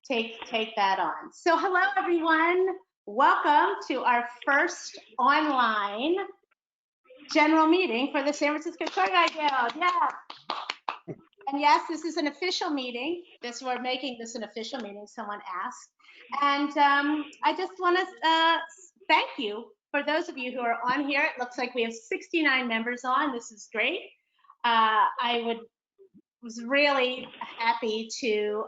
take that on. So hello, everyone. Welcome to our first online general meeting for the San Francisco Tour Guide Guild. Yeah. And yes, this is an official meeting. We're making this an official meeting, someone asked. And I just want to thank you for those of you who are on here. It looks like we have 69 members on. This is great. I was really happy to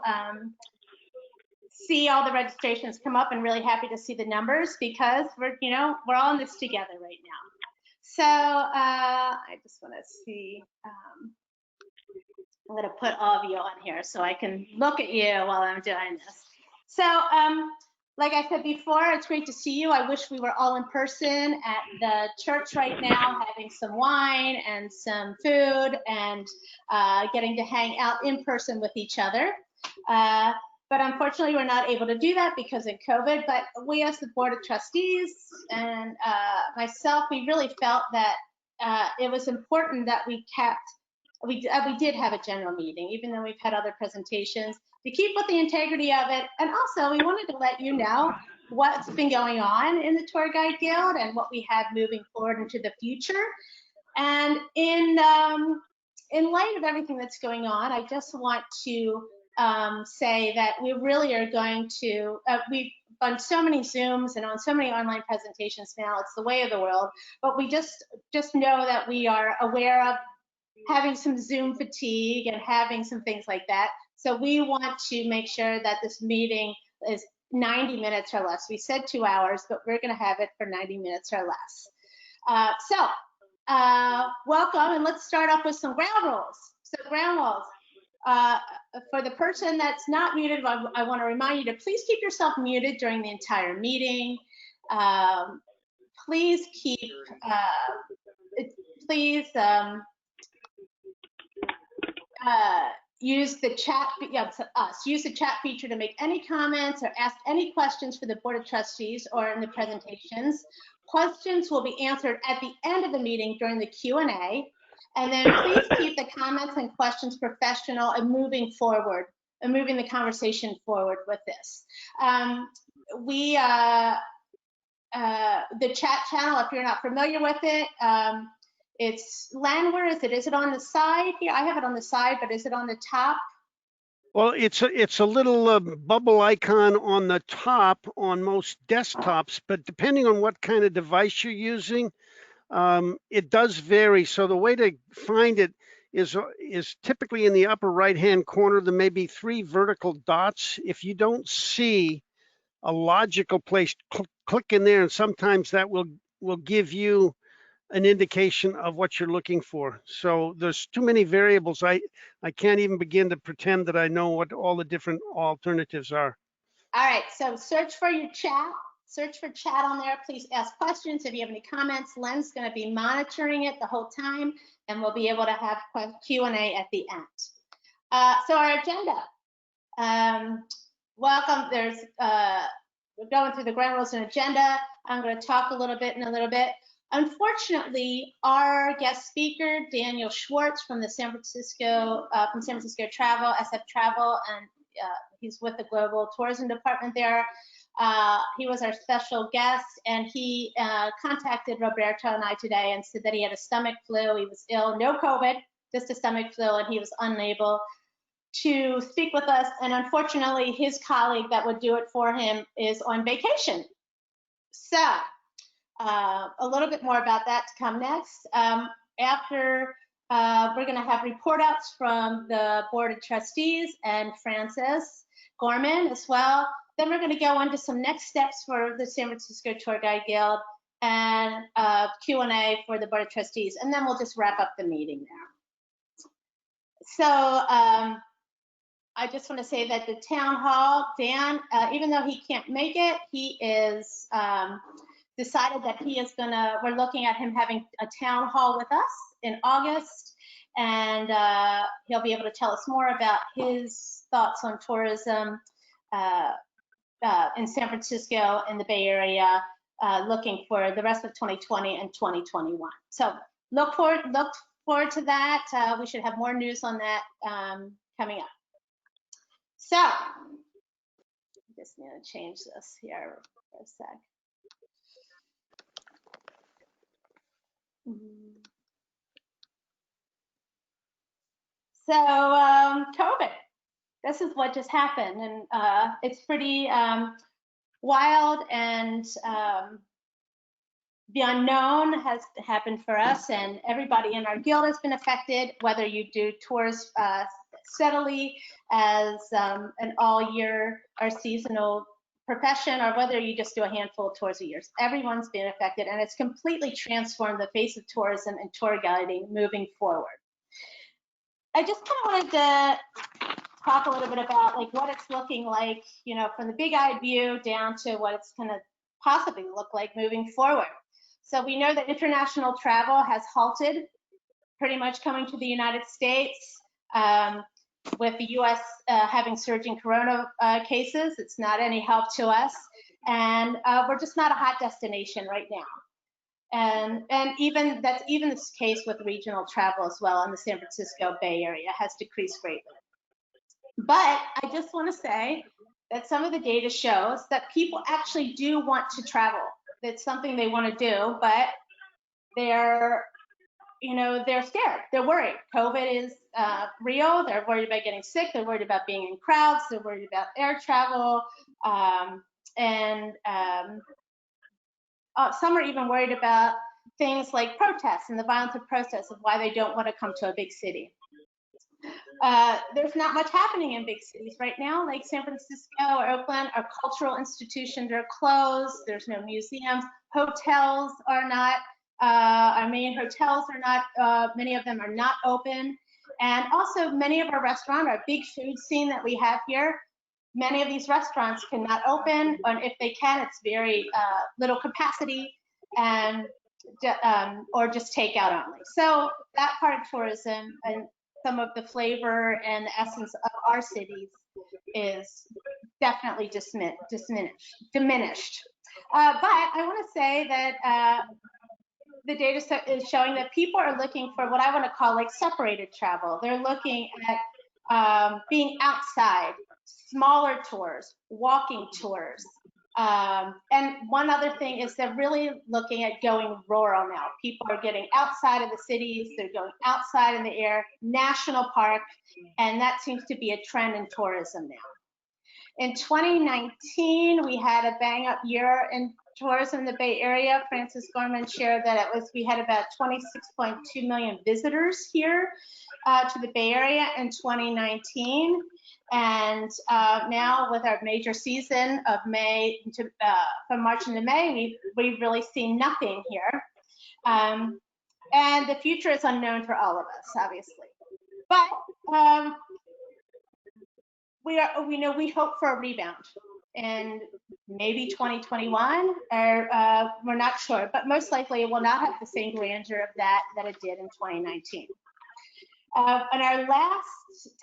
see all the registrations come up, and really happy to see the numbers, because we're all in this together right now. So I just want to see. I'm going to put all of you on here so I can look at you while I'm doing this. So like I said before, it's great to see you. I wish we were all in person at the church right now, having some wine and some food, and getting to hang out in person with each other. But unfortunately, we're not able to do that because of COVID. But we, as the Board of Trustees and myself, we really felt that it was important that we did have a general meeting, even though we've had other presentations, to keep with the integrity of it. And also, we wanted to let you know what's been going on in the Tour Guide Guild and what we have moving forward into the future. And in light of everything that's going on, I just want to say that we really are going to, we've done so many Zooms and on so many online presentations now, it's the way of the world, but we just know that we are aware of having some Zoom fatigue and having some things like that. So we want to make sure that this meeting is 90 minutes or less. We said 2 hours, but we're going to have it for 90 minutes or less. Welcome, and let's start off with some ground rules. So ground rules. For the person that's not muted, I want to remind you to please keep yourself muted during the entire meeting. Please keep, use the chat, use the chat feature to make any comments or ask any questions for the Board of Trustees or in the presentations. Questions will be answered at the end of the meeting during the Q&A. And then please keep the comments and questions professional and moving forward, and moving the conversation forward with this. The chat channel, if you're not familiar with it, it's Len, where is it? Is it on the side here? I have it on the side, but is it on the top? Well, it's a little bubble icon on the top on most desktops, but depending on what kind of device you're using, it does vary. So the way to find it is typically in the upper right-hand corner. There may be 3 vertical dots. If you don't see a logical place, click in there, and sometimes that will give you an indication of what you're looking for. So there's too many variables. I can't even begin to pretend that I know what all the different alternatives are. All right, so search for your chat. Search for chat on there. Please ask questions. If you have any comments, Len's going to be monitoring it the whole time, and we'll be able to have Q&A at the end. So our agenda. Welcome. We're going through the ground rules and agenda. I'm going to talk a little bit in a little bit. Unfortunately, our guest speaker, Daniel Schwartz from the San Francisco Travel, SF Travel, and he's with the Global Tourism Department there. He was our special guest, and he contacted Roberto and I today and said that he had a stomach flu. He was ill, no COVID, just a stomach flu, and he was unable to speak with us. And unfortunately, his colleague that would do it for him is on vacation. So a little bit more about that to come next. After, we're going to have report outs from the Board of Trustees and Francis Gorman as well. Then we're going to go on to some next steps for the San Francisco Tour Guide Guild and Q&A for the Board of Trustees. And then we'll just wrap up the meeting there. So I just want to say that the town hall, Dan, even though he can't make it, he is decided that he is gonna, we're looking at him having a town hall with us in August, and he'll be able to tell us more about his thoughts on tourism in San Francisco and the Bay Area, looking for the rest of 2020 and 2021. So look forward to that. We should have more news on that coming up. So, I'm just going to change this here for a sec. So, COVID, this is what just happened. And it's pretty wild, and the unknown has happened for us, and everybody in our guild has been affected, whether you do tours steadily as an all year or seasonal profession, or whether you just do a handful of tours a year. Everyone's been affected, and it's completely transformed the face of tourism and tour guiding moving forward. I just kind of wanted to talk a little bit about like what it's looking like, you know, from the big eye view down to what it's going to possibly look like moving forward. So we know that international travel has halted, pretty much coming to the United States. With the US having surging corona cases, it's not any help to us. And we're just not a hot destination right now. And even that's even the case with regional travel as well, in the San Francisco Bay Area has decreased greatly. But I just want to say that some of the data shows that people actually do want to travel. It's something they want to do, but they're, you know, they're scared. They're worried. COVID is real. They're worried about getting sick. They're worried about being in crowds. They're worried about air travel. Some are even worried about things like protests and the violence of protests, of why they don't want to come to a big city. There's not much happening in big cities right now, like San Francisco or Oakland. Our cultural institutions are closed. There's no museums. Hotels are not, our main hotels are not, many of them are not open. And also many of our restaurants, our big food scene that we have here, many of these restaurants cannot open, and if they can, it's very little capacity, and or just takeout only. So that part of tourism and some of the flavor and the essence of our cities is definitely diminished. But I want to say that the data is showing that people are looking for what I want to call like separated travel. They're looking at being outside, smaller tours, walking tours. And one other thing is they're really looking at going rural now. People are getting outside of the cities, they're going outside in the air, national park, and that seems to be a trend in tourism now. In 2019, we had a bang up year in tourism in the Bay Area. Francis Gorman shared that we had about 26.2 million visitors here to the Bay Area in 2019. And now with our major season of May to from March into May, we've really seen nothing here. And the future is unknown for all of us, obviously. But we hope for a rebound in maybe 2021, or we're not sure, but most likely it will not have the same grandeur of that it did in 2019. And our last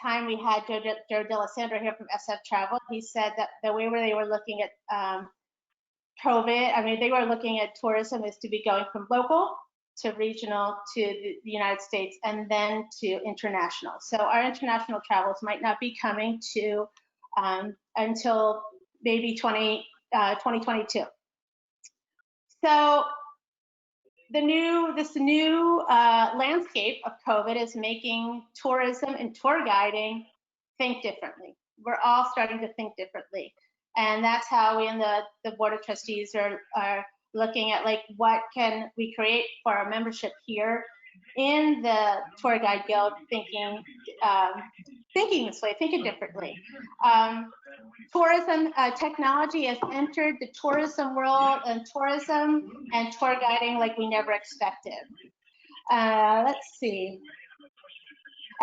time we had Joe D'Alessandro here from SF Travel, he said that the way where they were looking at COVID, I mean, they were looking at tourism is to be going from local to regional to the United States and then to international. So our international travels might not be coming to until maybe 2022. So this new landscape of COVID is making tourism and tour guiding think differently. We're all starting to think differently. And that's how we in the Board of Trustees are looking at like what can we create for our membership here in the Tour Guide Guild, thinking this way, thinking differently. Tourism technology has entered the tourism world, and tourism and tour guiding like we never expected. Let's see.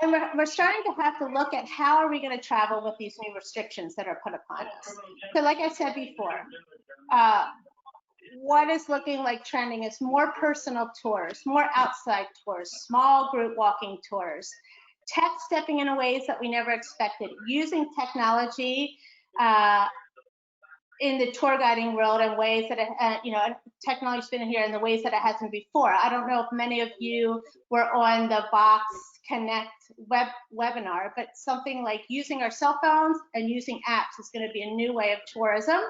And we're starting to have to look at how are we going to travel with these new restrictions that are put upon us. So like I said before, what is looking like trending is more personal tours, more outside tours, small group walking tours, tech stepping in ways that we never expected, using technology in the tour guiding world in ways that, technology's been here in the ways that it hasn't before. I don't know if many of you were on the Vox Connect webinar, but something like using our cell phones and using apps is going to be a new way of tourism.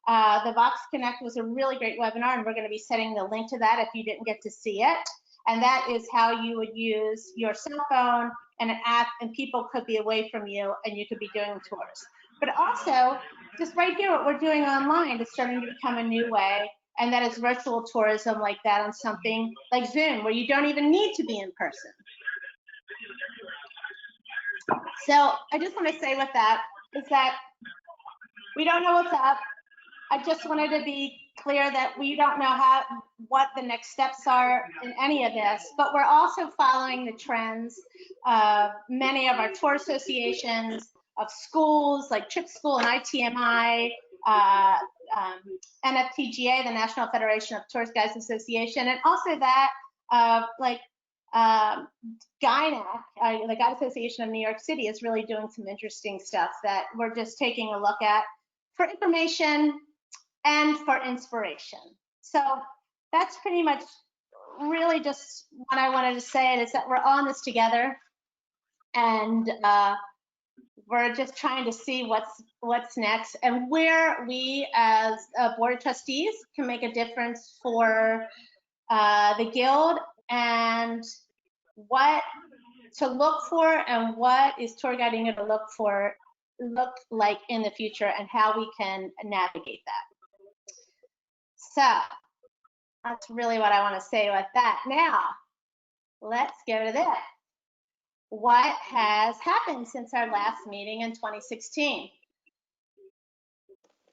The Vox Connect was a really great webinar, and we're going to be setting the link to that if you didn't get to see it. And that is how you would use your cell phone and an app, and people could be away from you and you could be doing tours. But also, just right here, what we're doing online is starting to become a new way, and that is virtual tourism like that on something like Zoom, where you don't even need to be in person. So I just want to say with that is that we don't know what's up. I just wanted to be clear that we don't know what the next steps are in any of this, but we're also following the trends of many of our tour associations, of schools like Trip School and ITMI, NFTGA, the National Federation of Tourist Guides Association, and also that of GYNAC, the Guide Association of New York City, is really doing some interesting stuff that we're just taking a look at for information and for inspiration. So that's pretty much really just what I wanted to say, is that we're on this together, and we're just trying to see what's next and where we as a board of trustees can make a difference for the Guild, and what to look for and what is tour guiding going to look like in the future, and how we can navigate that. So that's really what I want to say with that. Now, let's go to this. What has happened since our last meeting in 2016?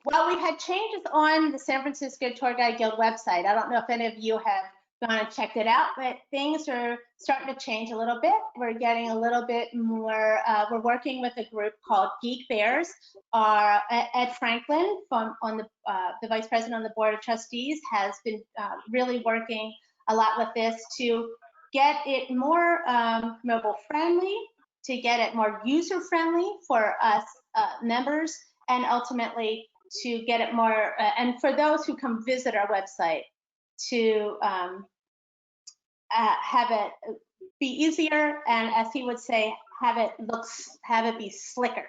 Well, we've had changes on the San Francisco Tour Guide Guild website. I don't know if any of you have gone and checked it out, but things are starting to change a little bit. We're getting a little bit more, we're working with a group called Geek Bears. Ed Franklin, the Vice President on the Board of Trustees, has been really working a lot with this to get it more mobile friendly, to get it more user friendly for us members, and ultimately to get it more, and for those who come visit our website, to have it be easier, and as he would say, have it be slicker.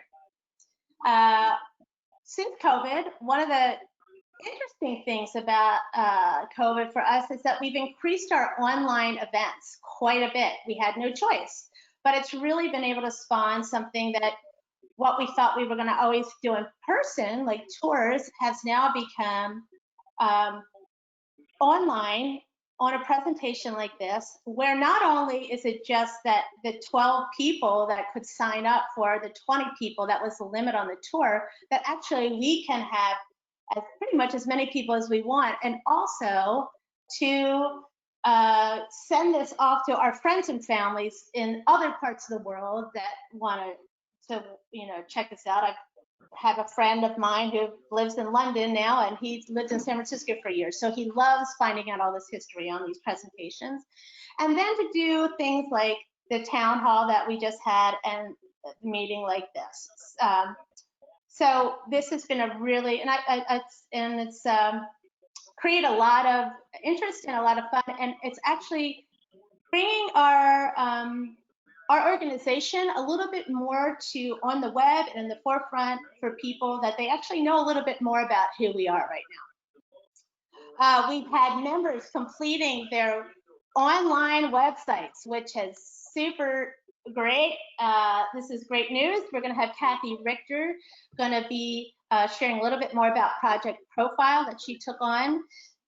Since COVID, one of the interesting things about COVID for us is that we've increased our online events quite a bit. We had no choice, but it's really been able to spawn something that what we thought we were going to always do in person, like tours, has now become online on a presentation like this, where not only is it just that the 12 people that could sign up for the 20 people that was the limit on the tour, that actually we can have pretty much as many people as we want, and also to send this off to our friends and families in other parts of the world that want to check this out. I have a friend of mine who lives in London now, and he's lived in San Francisco for years, so he loves finding out all this history on these presentations. And then to do things like the town hall that we just had, and a meeting like this. So this has been a really, and it's created a lot of interest and a lot of fun, and it's actually bringing our organization a little bit more to on the web and in the forefront for people, that they actually know a little bit more about who we are right now. We've had members completing their online websites, which is super great. This is great news. We're going to have Kathy Richter going to be sharing a little bit more about Project Profile that she took on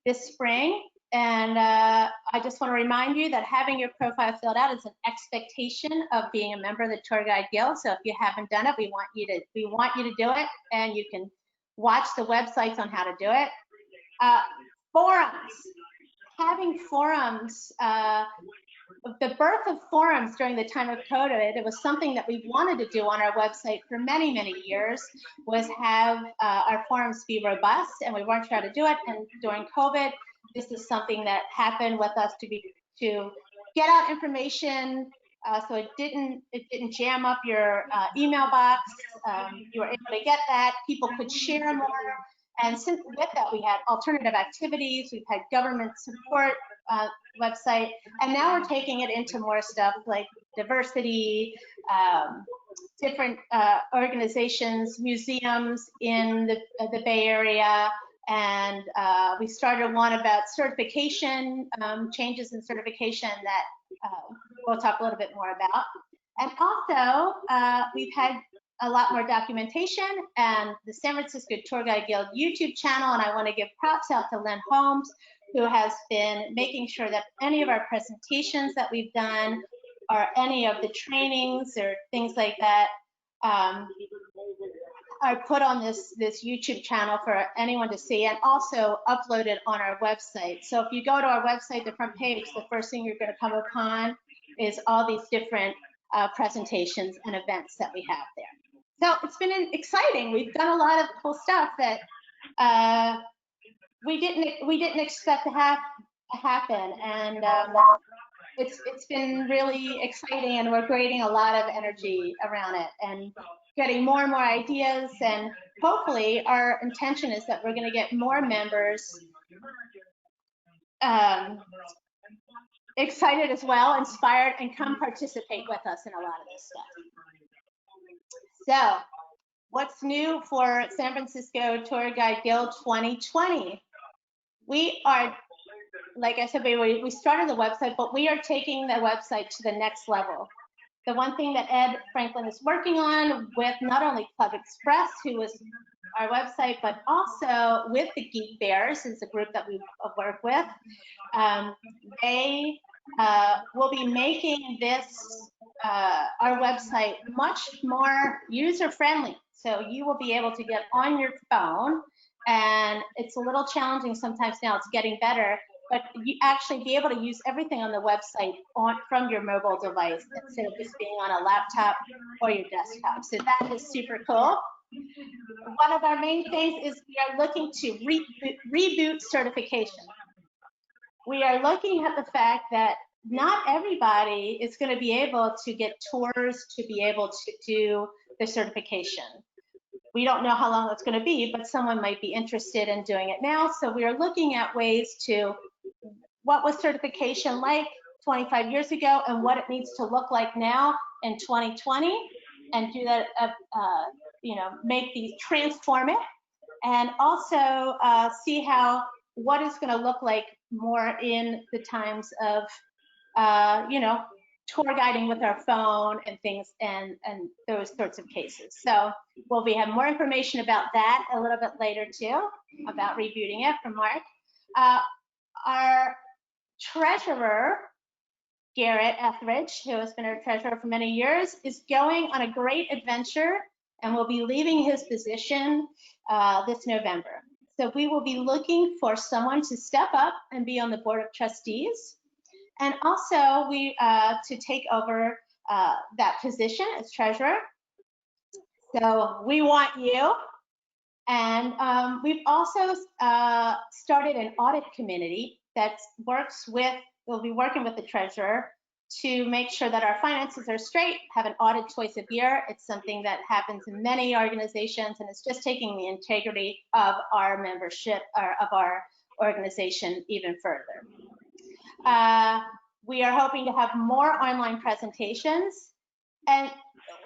this spring. And I just want to remind you that having your profile filled out is an expectation of being a member of the Tour Guide Guild. So if you haven't done it, we want you to do it, and you can watch the websites on how to do it. Forums, having forums. The birth of forums during the time of COVID, it was something that we wanted to do on our website for many, many years, was have our forums be robust, and we weren't sure how to do it. And during COVID, this is something that happened with us to get out information, so it didn't jam up your email box. You were able to get that. People could share more. And since with that, we had alternative activities, we've had government support website, and now we're taking it into more stuff like diversity, different organizations, museums in the Bay Area, and we started one about certification, changes in certification that we'll talk a little bit more about. And also, we've had a lot more documentation and the San Francisco Tour Guide Guild YouTube channel, and I want to give props out to Lynn Holmes, who has been making sure that any of our presentations that we've done or any of the trainings or things like that are put on this YouTube channel for anyone to see, and also uploaded on our website. So if you go to our website, the front page, the first thing you're going to come upon is all these different presentations and events that we have there. So it's been exciting. We've done a lot of cool stuff that we didn't expect to happen, and it's been really exciting, and we're creating a lot of energy around it and getting more and more ideas. And hopefully, our intention is that we're going to get more members excited as well, inspired, and come participate with us in a lot of this stuff. So, what's new for San Francisco Tour Guide Guild 2020? We are, like I said, we started the website, but we are taking the website to the next level. The one thing that Ed Franklin is working on with not only Club Express, who is our website, but also with the Geek Bears, is a group that we work with. They will be making this, our website, much more user-friendly. So you will be able to get on your phone, and it's a little challenging sometimes now, it's getting better, but you actually be able to use everything on the website from your mobile device instead of just being on a laptop or your desktop. So that is super cool. One of our main things is we are looking to reboot certification. We are looking at the fact that not everybody is going to be able to get tours to be able to do the certification. We don't know how long it's going to be, but someone might be interested in doing it now. So we are looking at ways to, what was certification like 25 years ago and what it needs to look like now in 2020, and do that, make these, transform it, and also see what is going to look like more in the times of, tour guiding with our phone and things, and those sorts of cases. So we'll have more information about that a little bit later too, about rebooting it from Mark. Our treasurer, Garrett Etheridge, who has been our treasurer for many years, is going on a great adventure and will be leaving his position this November. So we will be looking for someone to step up and be on the board of trustees, and also to take over that position as treasurer. So we want you. And we've also started an audit committee that will be working with the treasurer to make sure that our finances are straight, have an audit twice a year. It's something that happens in many organizations, and it's just taking the integrity of our membership, or of our organization, even further. We are hoping to have more online presentations. And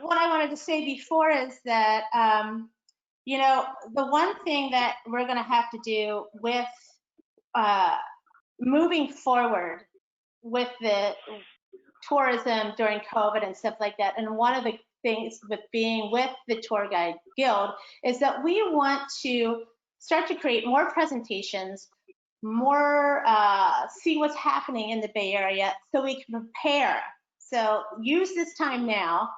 what I wanted to say before is that, the one thing that we're going to have to do with moving forward with the tourism during COVID and stuff like that, and one of the things with being with the Tour Guide Guild is that we want to start to create more presentations, more see what's happening in the Bay Area so we can prepare. So use this time now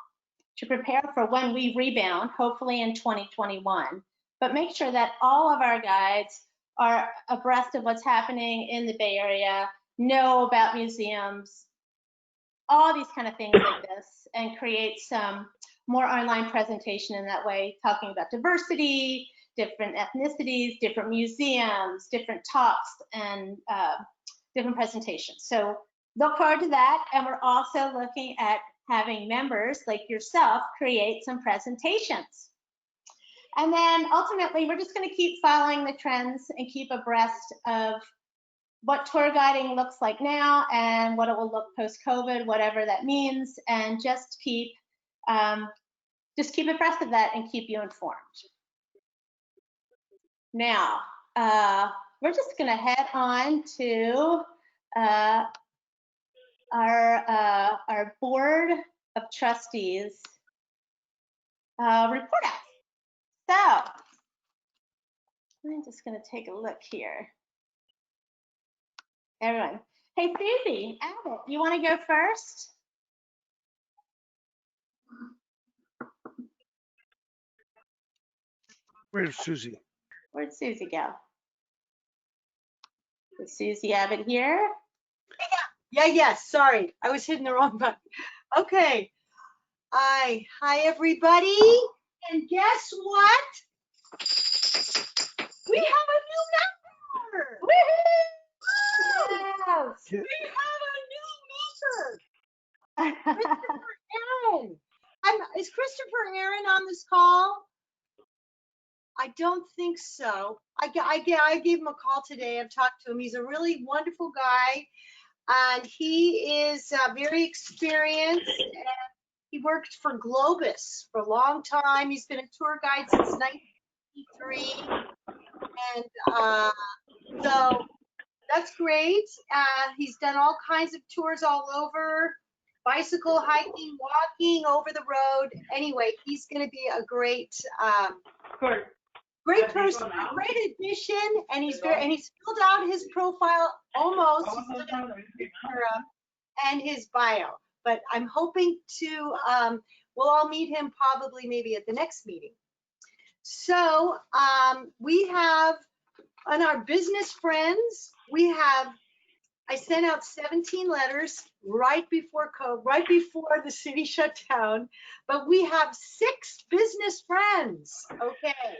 to prepare for when we rebound, hopefully in 2021. But make sure that all of our guides are abreast of what's happening in the Bay Area, know about museums, all these kind of things like this, and create some more online presentation in that way, talking about diversity, different ethnicities, different museums, different talks, and different presentations. So look forward to that. And we're also looking at having members like yourself create some presentations. And then ultimately, we're just going to keep following the trends and keep abreast of what tour guiding looks like now and what it will look post-COVID, whatever that means, and just keep abreast of that and keep you informed. Now, we're just going to head on to our Board of Trustees report out. So, I'm just going to take a look here. Everyone. Hey, Susie, Abbott, you want to go first? Where's Susie? Where'd Susie go? Is Susie Abbott here? Yes, sorry. I was hitting the wrong button. Okay. Hi, everybody. And guess what? We have a new member. Yes. We have a new member. Christopher Aaron. Is Christopher Aaron on this call? I don't think so. I gave him a call today. I've talked to him. He's a really wonderful guy. And he is very experienced. And he worked for Globus for a long time. He's been a tour guide since 1983. And so that's great. He's done all kinds of tours all over, bicycle, hiking, walking, over the road. Anyway, he's going to be a great person, great addition, and he's filled out his profile almost. He's still got to picture up and his bio. But I'm hoping to, we'll all meet him probably maybe at the next meeting. So we have on our business friends, I sent out 17 letters right before COVID, right before the city shut down, but we have 6 business friends, okay,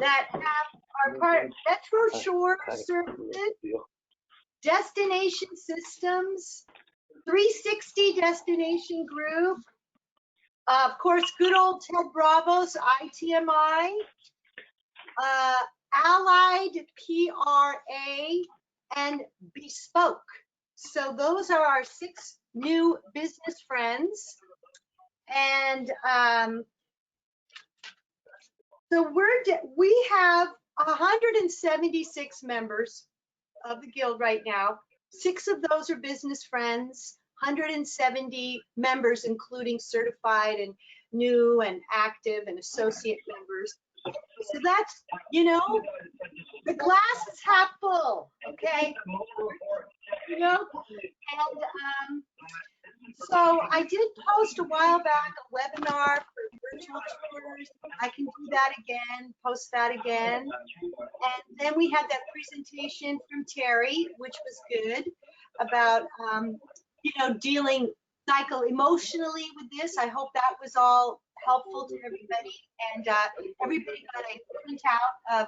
that are part of Metro Shore Services, Destination Systems, 360 Destination Group, of course, good old Ted Bravos, ITMI, Allied PRA, and Bespoke. So those are our 6 new business friends. And so we have 176 members of the Guild right now. 6 of those are business friends, 170 members, including certified and new and active and associate members. So that's, you know, the glass is half full, okay? You know, and so I did post a while back a webinar for virtual tours. I can do that again, post that again. And then we had that presentation from Terry, which was good, about, you know, dealing emotionally with this. I hope that was all helpful to everybody, and everybody got a printout of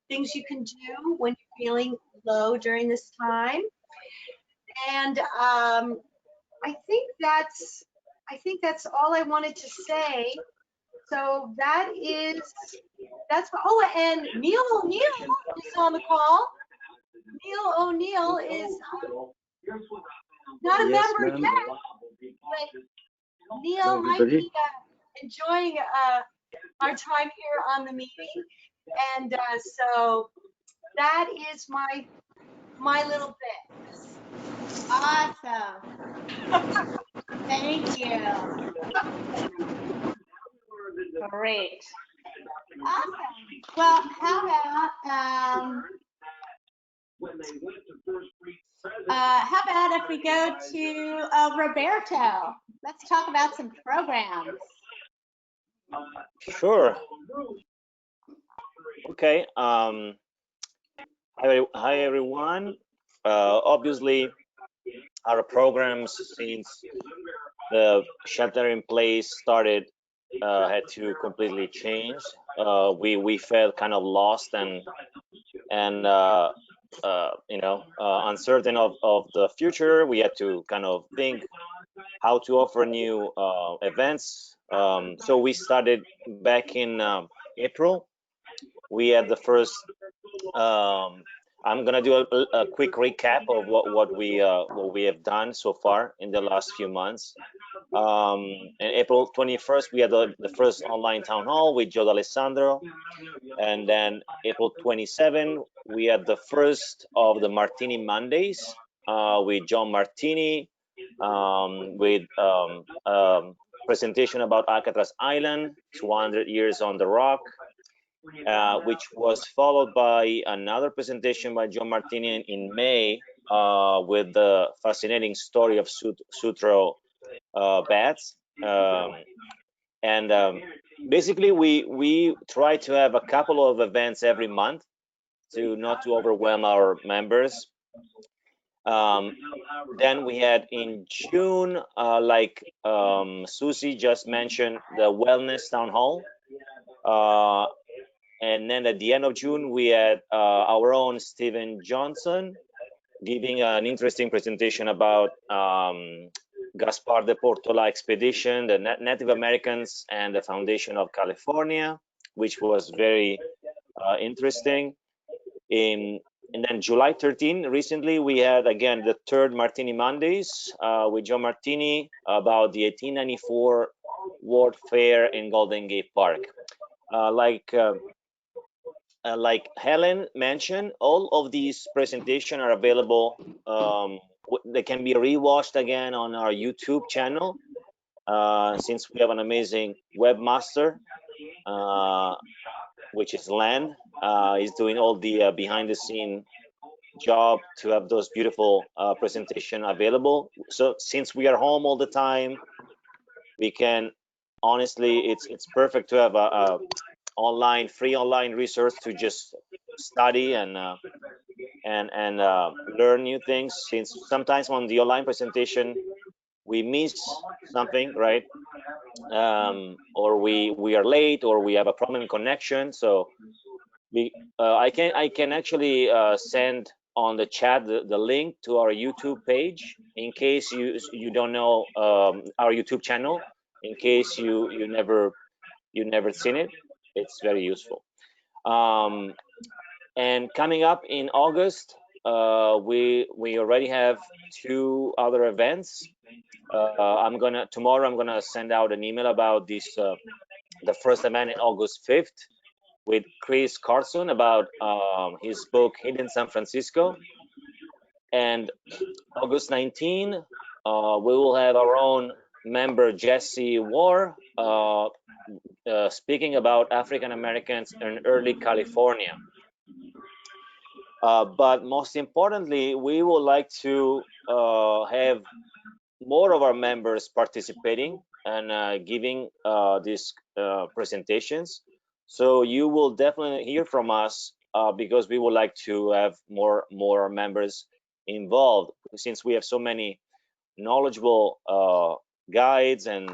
things you can do when you're feeling low during this time. And I think that's all I wanted to say. So that's oh, and Neil O'Neill is on the call. Neil O'Neill is not a member yet, but Neil might be enjoying our time here on the meeting. And so that is my little bit. Awesome. Thank you. Great. Awesome. Well, how about if we go to Roberto? Let's talk about some programs. Sure. Okay. Hi everyone. Obviously, our programs since the shelter in place started had to completely change. We felt kind of lost and you know, uncertain of the future. We had to kind of think how to offer new events. So we started back in April we had the first. I'm gonna do a quick recap of what we have done so far in the last few months. In April 21st, we had the first online town hall with Joe D'Alessandro, and then April 27, we had the first of the Martini Mondays with John Martini, with presentation about Alcatraz Island, 200 years on the rock, which was followed by another presentation by John Martini in May with the fascinating story of Sutro bats. Basically, we try to have a couple of events every month to not to overwhelm our members. Then we had in June, like Susie just mentioned, the wellness town hall. And then at the end of June, we had our own Stephen Johnson giving an interesting presentation about Gaspar de Portola expedition, the Native Americans and the Foundation of California, which was very interesting. And then July 13, recently, we had again the third Martini Mondays with John Martini about the 1894 World Fair in Golden Gate Park. Like Helen mentioned, all of these presentations are available. They can be rewatched again on our YouTube channel, since we have an amazing webmaster, which is Len. He's doing all the behind-the-scene job to have those beautiful presentation available. So since we are home all the time, we can honestly, it's perfect to have a free online resource to just study and learn new things, since sometimes on the online presentation we miss something, right? Or we are late, or we have a problem in connection. So I can actually send on the chat the link to our YouTube page in case you don't know our YouTube channel, in case you never seen it. It's very useful. And coming up in August, we already have 2 other events. Tomorrow I'm gonna send out an email about this the first event in August 5th with Chris Carson about his book Hidden San Francisco. And August 19, we will have our own member Jesse War speaking about African Americans in early California. But most importantly, we would like to have more of our members participating and giving these presentations. So you will definitely hear from us because we would like to have more members involved, since we have so many knowledgeable guides and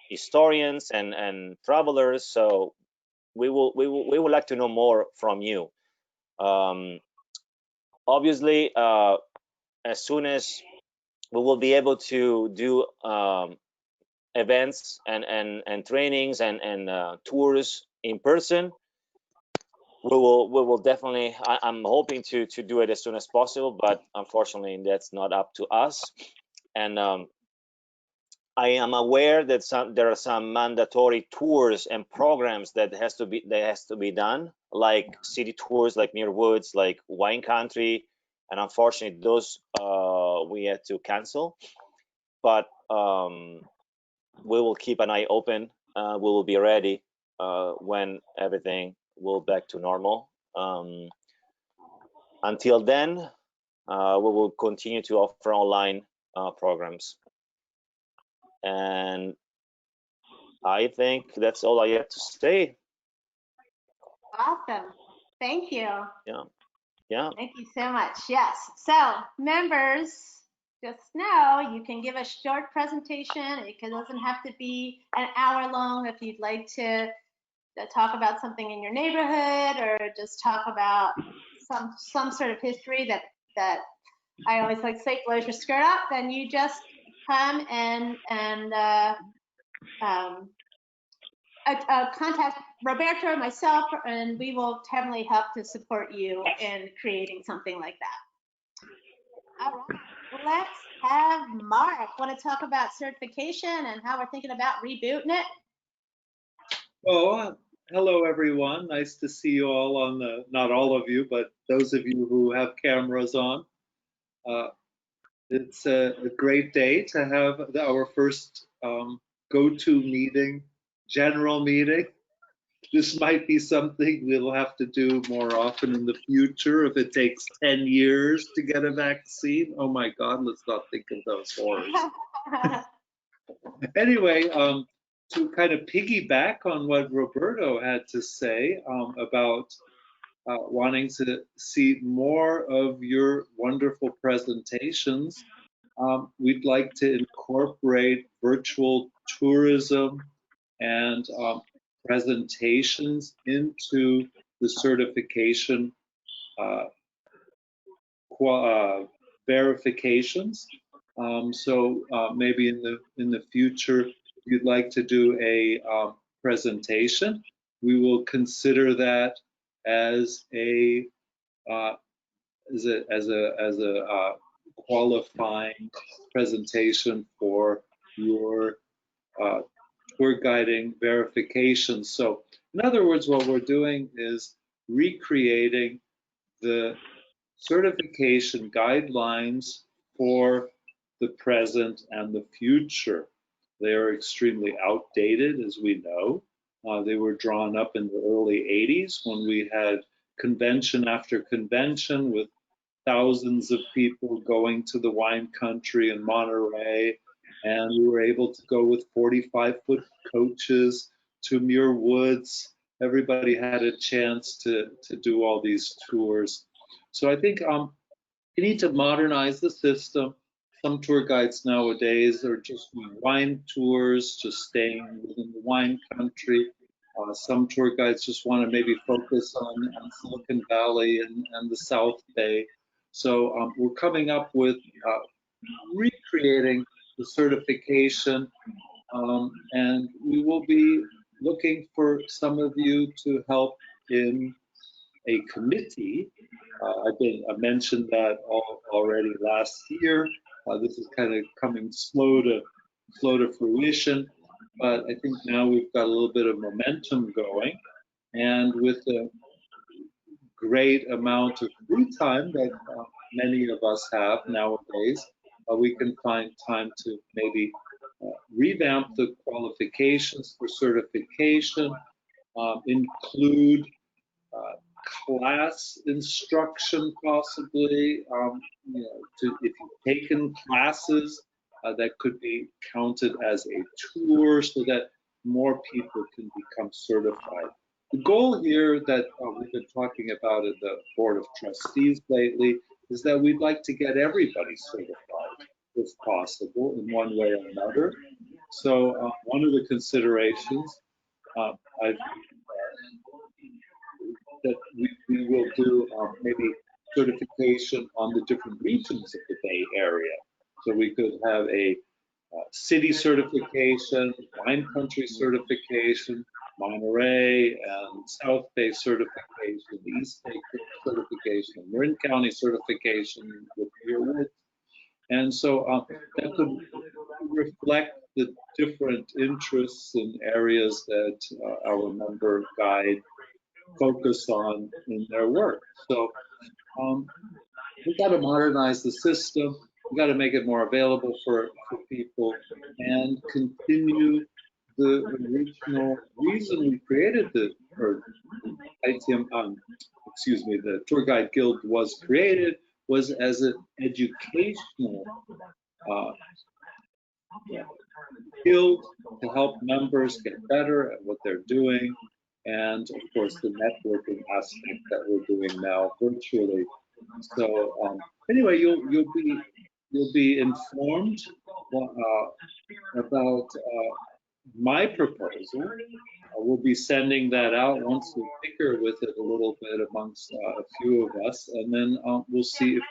historians and travelers. So we would like to know more from you. Obviously, as soon as we will be able to do events and trainings and tours in person, we will definitely. I'm hoping to do it as soon as possible, but unfortunately, that's not up to us. And I am aware that there are some mandatory tours and programs that has to be done, like city tours, like Muir Woods, like Wine Country, and unfortunately, those we had to cancel. But we will keep an eye open. We will be ready when everything will back to normal. Until then, we will continue to offer online programs. And I think that's all I have to say. Awesome. Thank you. Yeah. Thank you so much. Yes. So members, just know you can give a short presentation. It doesn't have to be an hour long. If you'd like to talk about something in your neighborhood, or just talk about some sort of history that I always like to say blows your skirt up, then you just come and contact Roberto or myself, and we will definitely help to support you in creating something like that. All right, let's have Mark. Want to talk about certification and how we're thinking about rebooting it? Oh, hello everyone. Nice to see you all on the, not all of you, but those of you who have cameras on. It's a great day to have our first go-to meeting, general meeting. This might be something we'll have to do more often in the future if it takes 10 years to get a vaccine. Oh my God, let's not think of those horrors. Anyway, to kind of piggyback on what Roberto had to say about wanting to see more of your wonderful presentations, we'd like to incorporate virtual tourism and presentations into the certification verifications. So maybe in the future, if you'd like to do a presentation, we will consider that as a qualifying presentation for your tour guiding verification. So in other words, what we're doing is recreating the certification guidelines for the present and the future. They are extremely outdated, as we know. They were drawn up in the early 80s when we had convention after convention with thousands of people going to the wine country in Monterey, and we were able to go with 45-foot coaches to Muir Woods. Everybody had a chance to do all these tours. So I think you need to modernize the system. Some tour guides nowadays are just doing wine tours, just staying within the wine country. Some tour guides just want to maybe focus on Silicon Valley and the South Bay. So we're coming up with recreating the certification, and we will be looking for some of you to help in a committee. I mentioned that already last year. This is kind of coming slow to fruition, but I think now we've got a little bit of momentum going, and with a great amount of free time that many of us have nowadays, we can find time to maybe revamp the qualifications for certification, include class instruction possibly, if you've taken classes, that could be counted as a tour so that more people can become certified. The goal here that we've been talking about at the Board of Trustees lately is that we'd like to get everybody certified if possible in one way or another. So one of the considerations that we will do maybe certification on the different regions of the Bay Area. So we could have a city certification, wine country certification, Monterey and South Bay certification, East Bay certification, Marin County certification with Muir Woods. And so that could reflect the different interests and areas that our member guide focus on in their work. So we've got to modernize the system. We've got to make it more available for people and continue the original reason we created the Tour Guide Guild was created was as an educational guild to help members get better at what they're doing, and of course the networking aspect that we're doing now virtually. So anyway, you'll be informed about my proposal. We'll be sending that out once we tinker with it a little bit amongst a few of us, and then we'll see if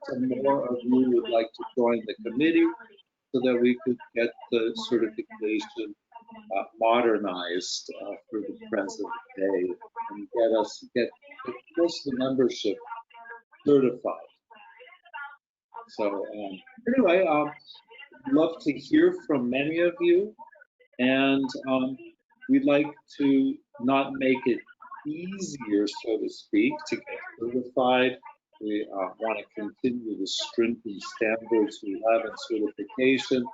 some more of you would like to join the committee so that we could get the certification modernized for the present day and get most of the membership certified. So anyway, love to hear from many of you, and we'd like to not make it easier, so to speak, to get certified. We want to continue the stringent standards we have in certification.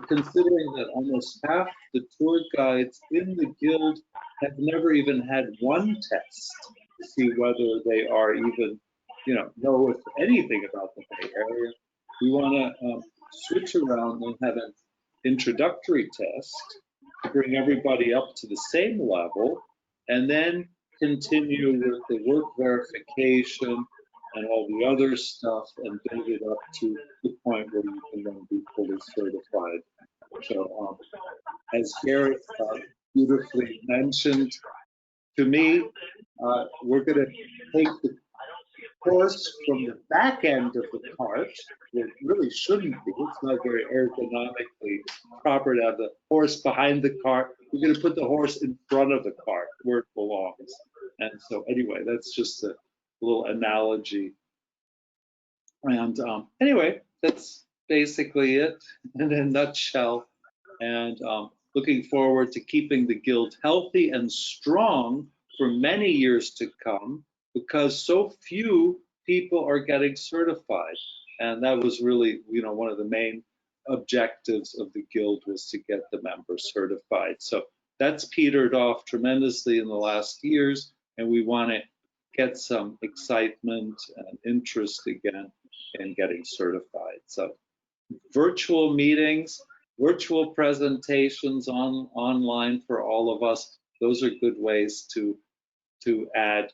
Considering that almost half the tour guides in the guild have never even had one test to see whether they are even, know anything about the Bay Area, we want to switch around and have an introductory test to bring everybody up to the same level, and then continue with the work verification and all the other stuff and build it up to the point where you can then be fully certified. So as Garrett beautifully mentioned to me, we're going to take the horse from the back end of the cart. It really shouldn't be. It's not very ergonomically proper to have the horse behind the cart. We're going to put the horse in front of the cart where it belongs. And so anyway, that's just a little analogy. And anyway, that's basically it in a nutshell. And looking forward to keeping the guild healthy and strong for many years to come, because so few people are getting certified. And that was really, one of the main objectives of the guild, was to get the members certified. So that's petered off tremendously in the last years, and we want to get some excitement and interest again in getting certified. So virtual meetings, virtual presentations online for all of us, those are good ways to add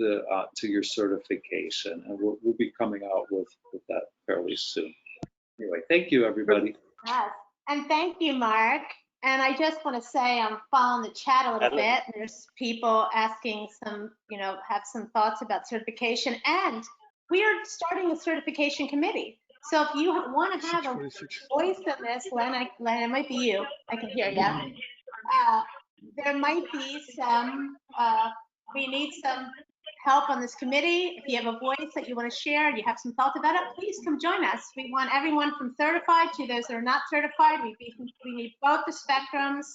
to your certification, and we'll be coming out with that fairly soon. Anyway, thank you, everybody. Yes, and thank you, Mark. And I just want to say I'm following the chat a little bit. And there's people asking some, have some thoughts about certification, and we are starting a certification committee. So if you want to have a voice in this, Len, it might be you. I can hear you. There might be some, we need some help on this committee. If you have a voice that you want to share and you have some thoughts about it, please come join us. We want everyone from certified to those that are not certified. We need both the spectrums,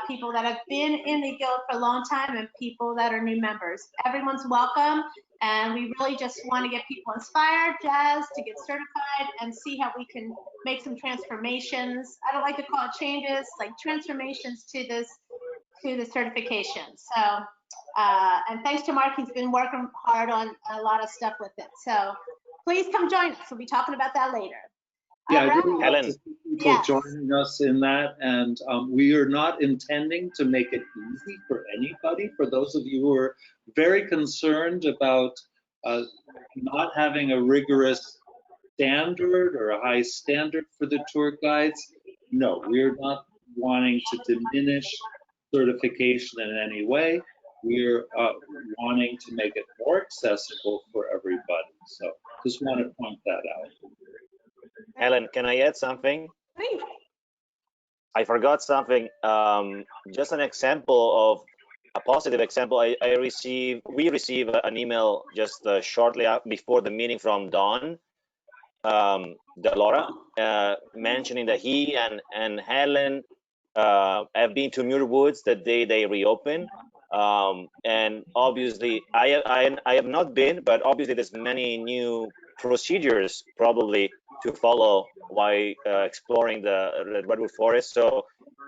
people that have been in the guild for a long time and people that are new members. Everyone's welcome, and we really just want to get people inspired, jazzed to get certified and see how we can make some transformations. I don't like to call it changes, like transformations to the certification. So and thanks to Mark, he's been working hard on a lot of stuff with it. So please come join us. We'll be talking about that later. Yeah, All I really right. love to see people joining us in that, and we are not intending to make it easy for anybody. For those of you who are very concerned about not having a rigorous standard or a high standard for the tour guides, no, we're not wanting to diminish certification in any way. We're wanting to make it more accessible for everybody. So just want to point that out. Helen, can I add something? Please. I forgot something. Just an example of a positive example. We received an email just shortly before the meeting from Don Delora, mentioning that he and Helen have been to Muir Woods the day they reopened. And obviously, I have not been, but obviously there's many new procedures probably to follow while exploring the redwood forest. So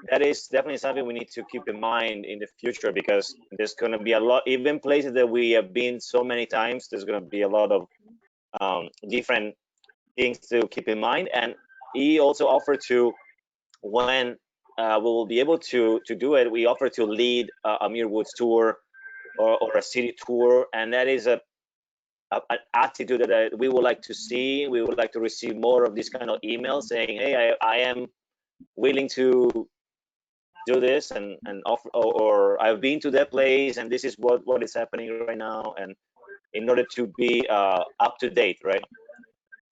that is definitely something we need to keep in mind in the future, because there's going to be a lot, even places that we have been so many times, there's going to be a lot of different things to keep in mind. And he also offered to, when we will be able to do it, we offer to lead a Muir Woods tour or a city tour, and that is an attitude that we would like to see. We would like to receive more of this kind of emails saying, hey, I am willing to do this and offer, or I've been to that place and this is what is happening right now, and in order to be up to date, right,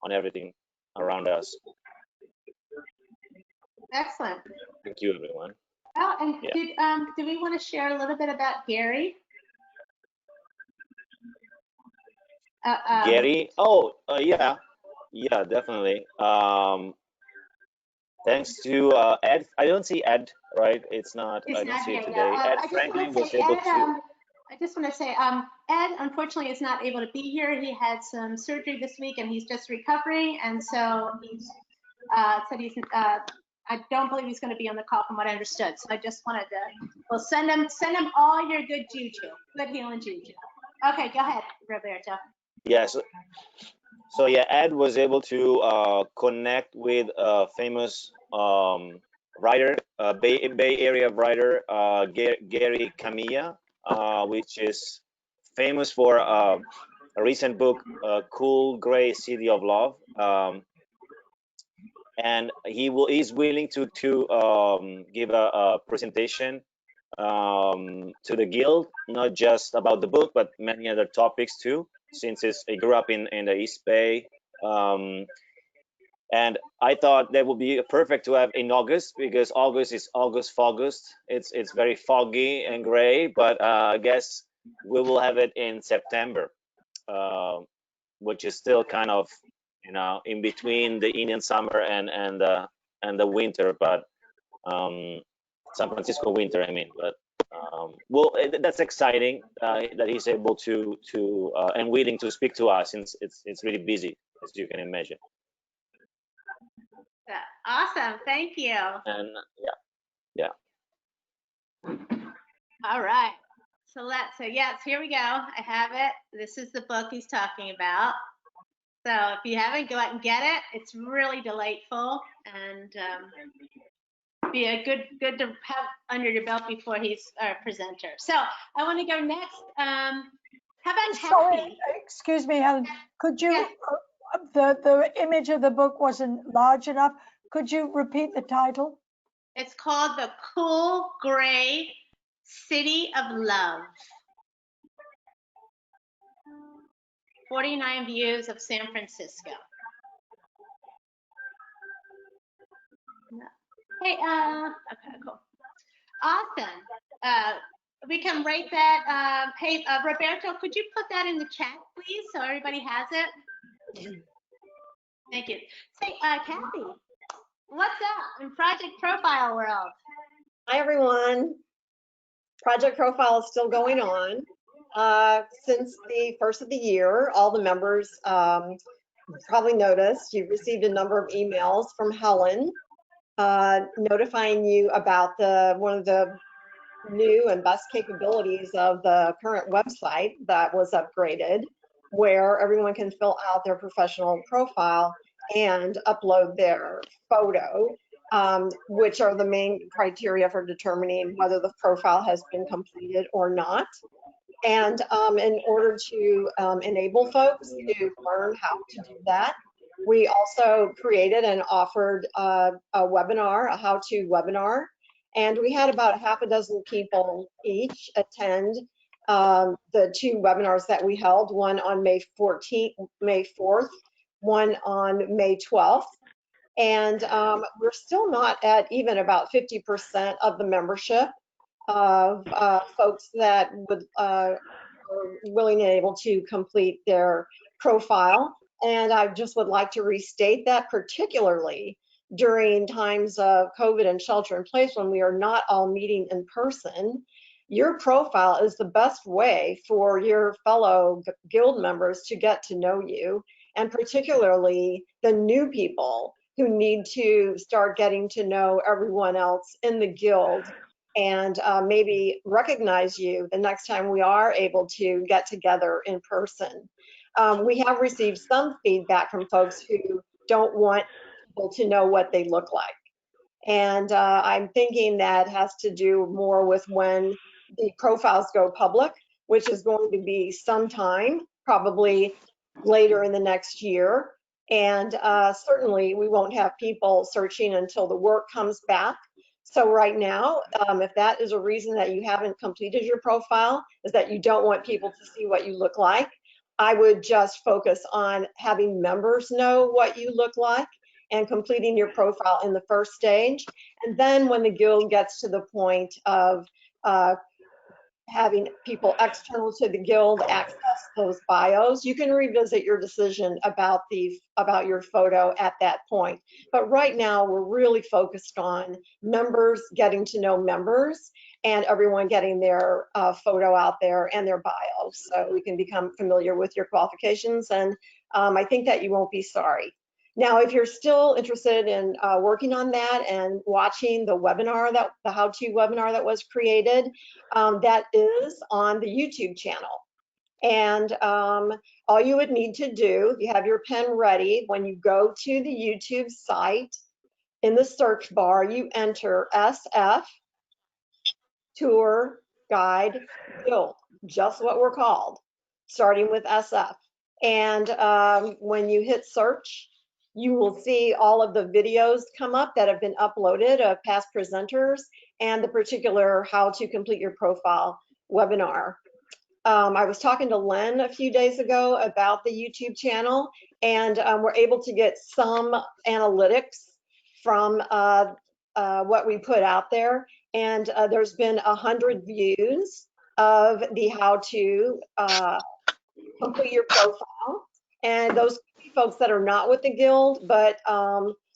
on everything around us. Excellent. Thank you, everyone. Oh, and Yeah. do we want to share a little bit about Gary? Gary. Oh, yeah, definitely. Thanks to Ed. I don't see Ed, right? It's not. It's I don't not see here it yet. today. Ed I just Franklin want to was say, able Ed, to. I just want to say, Ed unfortunately is not able to be here. He had some surgery this week and he's just recovering. And so he's said he's, I don't believe he's going to be on the call from what I understood. So I just wanted to, well, send him all your good juju, good healing juju. Okay, go ahead, Roberto. Yeah. So yeah, Ed was able to connect with a famous writer, Bay Area writer, Gary Camilla, which is famous for a recent book, Cool Gray City of Love. And he's willing to give a presentation to the guild, not just about the book, but many other topics too, since he grew up in the East Bay. And I thought that would be perfect to have in August, because August is August Foggust. It's very foggy and gray, but I guess we will have it in September, which is still kind of, in between the Indian summer and the winter, but San Francisco winter, I mean. But well, that's exciting that he's able to and willing to speak to us, since it's really busy, as you can imagine. Awesome, thank you. And yeah. All right. So yes, here we go. I have it. This is the book he's talking about. So if you haven't, go out and get it. It's really delightful and be a good to have under your belt before he's our presenter. So I want to go next. How about Sorry, Kathy? excuse me, Helen. Could you, Yes. the image of the book wasn't large enough. Could you repeat the title? It's called The Cool Gray City of Love. 49 Views of San Francisco. Hey, okay, cool. Awesome. We can write that. Hey, Roberto, could you put that in the chat, please, so everybody has it? Thank you. Say, Kathy, what's up in Project Profile world? Hi, everyone. Project Profile is still going on. Since the first of the year, all the members probably noticed you've received a number of emails from Helen notifying you about one of the new and best capabilities of the current website that was upgraded, where everyone can fill out their professional profile and upload their photo, which are the main criteria for determining whether the profile has been completed or not. And in order to enable folks to learn how to do that, we also created and offered a webinar, a how-to webinar. And we had about half a dozen people each attend the two webinars that we held, one on May 4th, one on May 12th. And we're still not at even about 50% of the membership of folks that are willing and able to complete their profile. And I just would like to restate that, particularly during times of COVID and shelter in place, when we are not all meeting in person, your profile is the best way for your fellow guild members to get to know you, and particularly the new people who need to start getting to know everyone else in the guild, and maybe recognize you the next time we are able to get together in person. We have received some feedback from folks who don't want people to know what they look like. And I'm thinking that has to do more with when the profiles go public, which is going to be sometime, probably later in the next year. And certainly we won't have people searching until the work comes back. So right now, if that is a reason that you haven't completed your profile, is that you don't want people to see what you look like, I would just focus on having members know what you look like and completing your profile in the first stage. And then when the guild gets to the point of having people external to the guild access those bios, you can revisit your decision about your photo at that point. But right now, we're really focused on members getting to know members and everyone getting their photo out there and their bio, so we can become familiar with your qualifications. And I think that you won't be sorry. Now, if you're still interested in working on that and watching the webinar, the how-to webinar that was created, that is on the YouTube channel. And all you would need to do, if you have your pen ready, when you go to the YouTube site, in the search bar, you enter SF Tour Guide Guild, just what we're called, starting with SF. And when you hit search, you will see all of the videos come up that have been uploaded of past presenters and the particular how to complete your profile webinar. I was talking to Len a few days ago about the YouTube channel, and we're able to get some analytics from what we put out there. And there's been 100 views of the how to complete your profile. And those folks that are not with the guild, but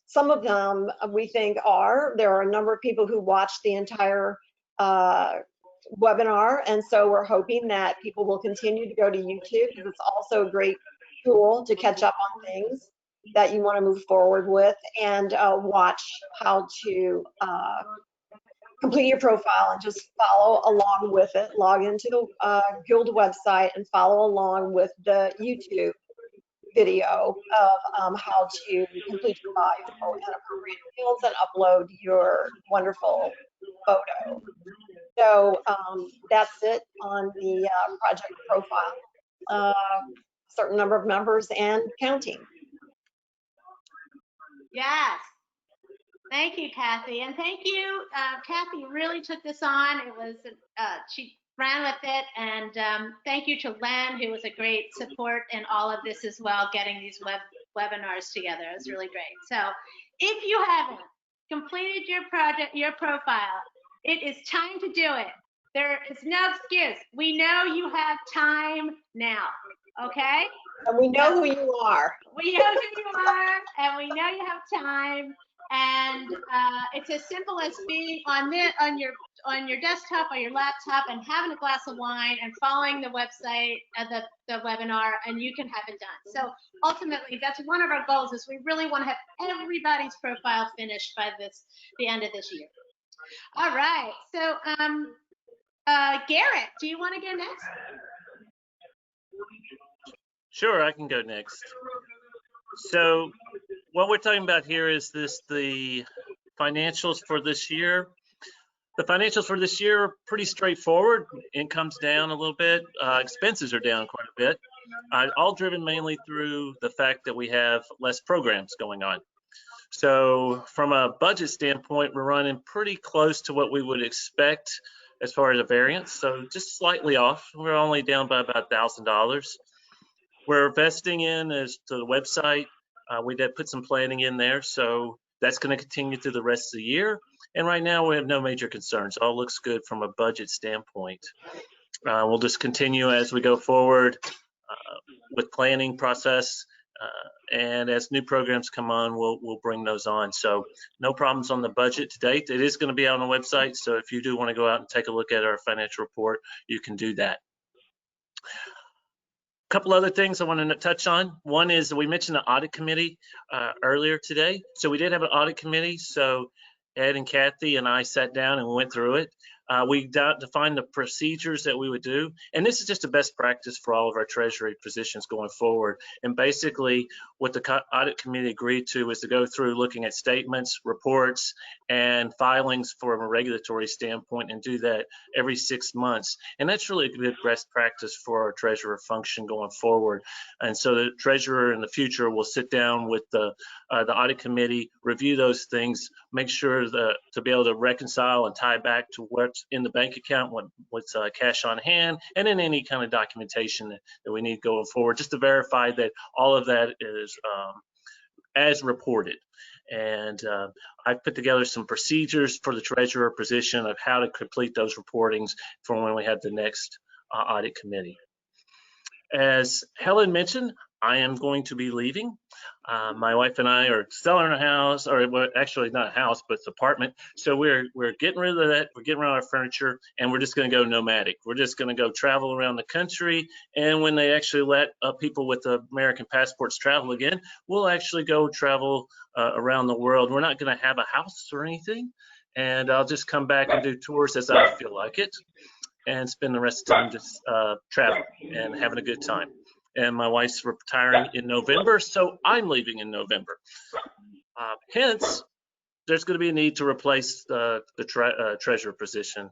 some of them we think are. There are a number of people who watched the entire webinar, and so we're hoping that people will continue to go to YouTube, because it's also a great tool to catch up on things that you want to move forward with, and watch how to complete your profile and just follow along with it. Log into the guild website and follow along with the YouTube video of how to complete your bio in appropriate fields and upload your wonderful photo. So that's it on the project profile. Certain number of members and counting. Yes. Thank you, Kathy. And thank you, Kathy really took this on. It was, she ran with it. And thank you to Len, who was a great support in all of this as well, getting these webinars together. It was really great. So if you haven't completed your project, your profile, it is time to do it. There is no excuse. We know you have time now, okay? And we know who you are. We know who you are, and we know you have time. And it's as simple as being on your desktop or your laptop and having a glass of wine and following the website of the webinar, and you can have it done. So ultimately, that's one of our goals, is we really want to have everybody's profile finished by the end of this year. All right. So Garrett, do you want to go next? Sure, I can go next. So what we're talking about here is the financials for this year. The financials for this year are pretty straightforward. Income's down a little bit. Expenses are down quite a bit. All driven mainly through the fact that we have less programs going on. So from a budget standpoint, we're running pretty close to what we would expect as far as a variance. So just slightly off. We're only down by about $1,000. We're investing in as to the website. We did put some planning in there, so that's going to continue through the rest of the year. And right now we have no major concerns. All looks good from a budget standpoint. We'll just continue as we go forward with planning process. And as new programs come on, we'll bring those on. So no problems on the budget to date. It is going to be on the website. So if you do want to go out and take a look at our financial report, you can do that. A couple other things I want to touch on. One is we mentioned the audit committee earlier today. So we did have an audit committee. So Ed and Kathy and I sat down and went through it. We defined the procedures that we would do. And this is just a best practice for all of our treasury positions going forward. And basically what the audit committee agreed to was to go through looking at statements, reports, and filings from a regulatory standpoint, and do that every 6 months. And that's really a good best practice for our treasurer function going forward. And so the treasurer in the future will sit down with the audit committee, review those things, make sure to be able to reconcile and tie back to what's in the bank account, what's cash on hand, and then any kind of documentation that we need going forward, just to verify that all of that is as reported. And I've put together some procedures for the treasurer position of how to complete those reportings for when we have the next audit committee. As Helen mentioned, I am going to be leaving. My wife and I are selling our house, or well, actually not a house, but it's an apartment. So we're getting rid of that. We're getting rid of our furniture, and we're just going to go nomadic. We're just going to go travel around the country. And when they actually let people with American passports travel again, we'll actually go travel around the world. We're not going to have a house or anything, and I'll just come back and do tours as I feel like it, and spend the rest of the time just traveling and having a good time. And my wife's retiring in November, so I'm leaving in November. Hence, there's going to be a need to replace the treasurer position.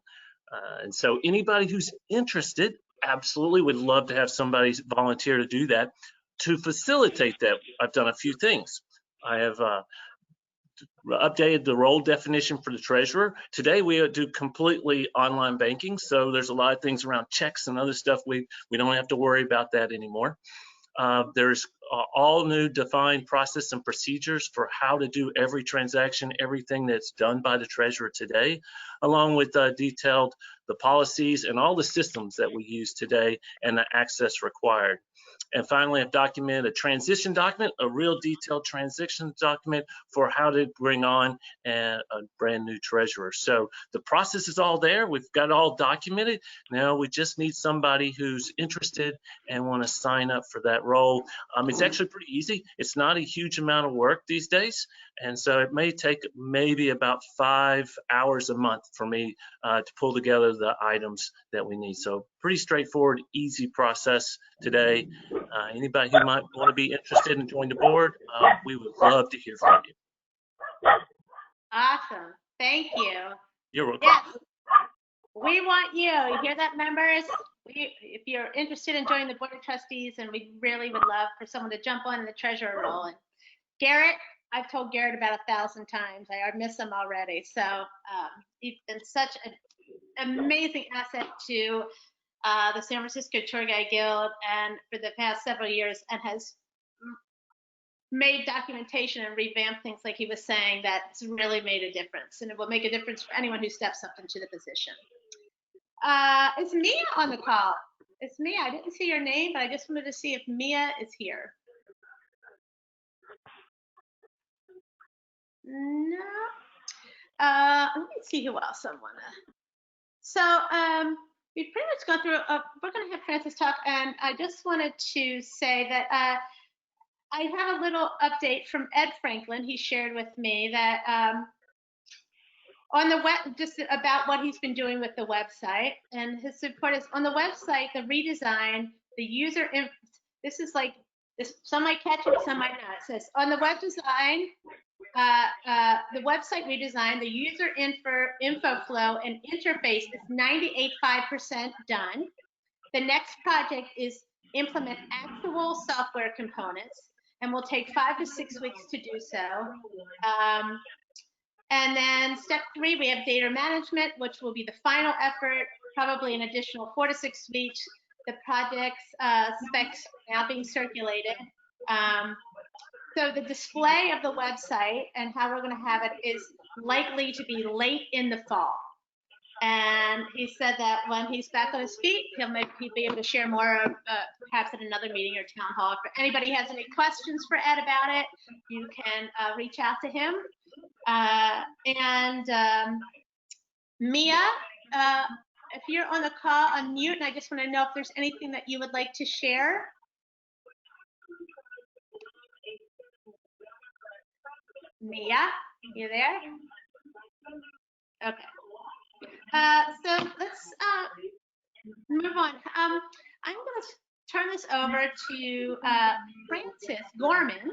And so anybody who's interested absolutely would love to have somebody volunteer to do that. To facilitate that, I've done a few things. I have updated the role definition for the treasurer. Today we do completely online banking, so there's a lot of things around checks and other stuff. We don't have to worry about that anymore. There's all new defined process and procedures for how to do every transaction, everything that's done by the treasurer today, along with detailed the policies and all the systems that we use today and the access required. And finally, I've documented a transition document, a real detailed transition document for how to bring on a brand new treasurer. So the process is all there. We've got it all documented. Now we just need somebody who's interested and want to sign up for that role. It's actually pretty easy. It's not a huge amount of work these days. And so it may take maybe about 5 hours a month for me to pull together the items that we need. So pretty straightforward, easy process today. Anybody who might want to be interested in joining the board, we would love to hear from you. Awesome. Thank you. You're welcome. Yes. We want you. You hear that, members? If you're interested in joining the Board of Trustees, and we really would love for someone to jump on in the treasurer role. And Garrett, I've told Garrett about 1,000 times. I miss him already. So he's been such an amazing asset to the San Francisco Tour Guide Guild and for the past several years, and has made documentation and revamped things like he was saying that's really made a difference, and it will make a difference for anyone who steps up into the position. Is Mia on the call? It's Mia. I didn't see your name, but I just wanted to see if Mia is here. No. Let me see who else I want to. So we've pretty much gone through, we're going to have Francis talk, and I just wanted to say that I have a little update from Ed Franklin. He shared with me that on the web, just about what he's been doing with the website, and his support is on the website, the redesign, the user, this is like, this, some might catch it, some might not. It says on the web design, the website redesign, the user info flow and interface is 98.5% done. The next project is implement actual software components, and will take 5 to 6 weeks to do so. And then step 3, we have data management, which will be the final effort, probably an additional 4 to 6 weeks. The project's specs are now being circulated. So the display of the website and how we're going to have it is likely to be late in the fall. And he said that when he's back on his feet, he'll be able to share more, perhaps at another meeting or town hall. If anybody has any questions for Ed about it, you can reach out to him. Mia, if you're on the call, unmute, and I just want to know if there's anything that you would like to share. Mia, you there? Okay. So let's move on. I'm going to turn this over to Frances Gorman,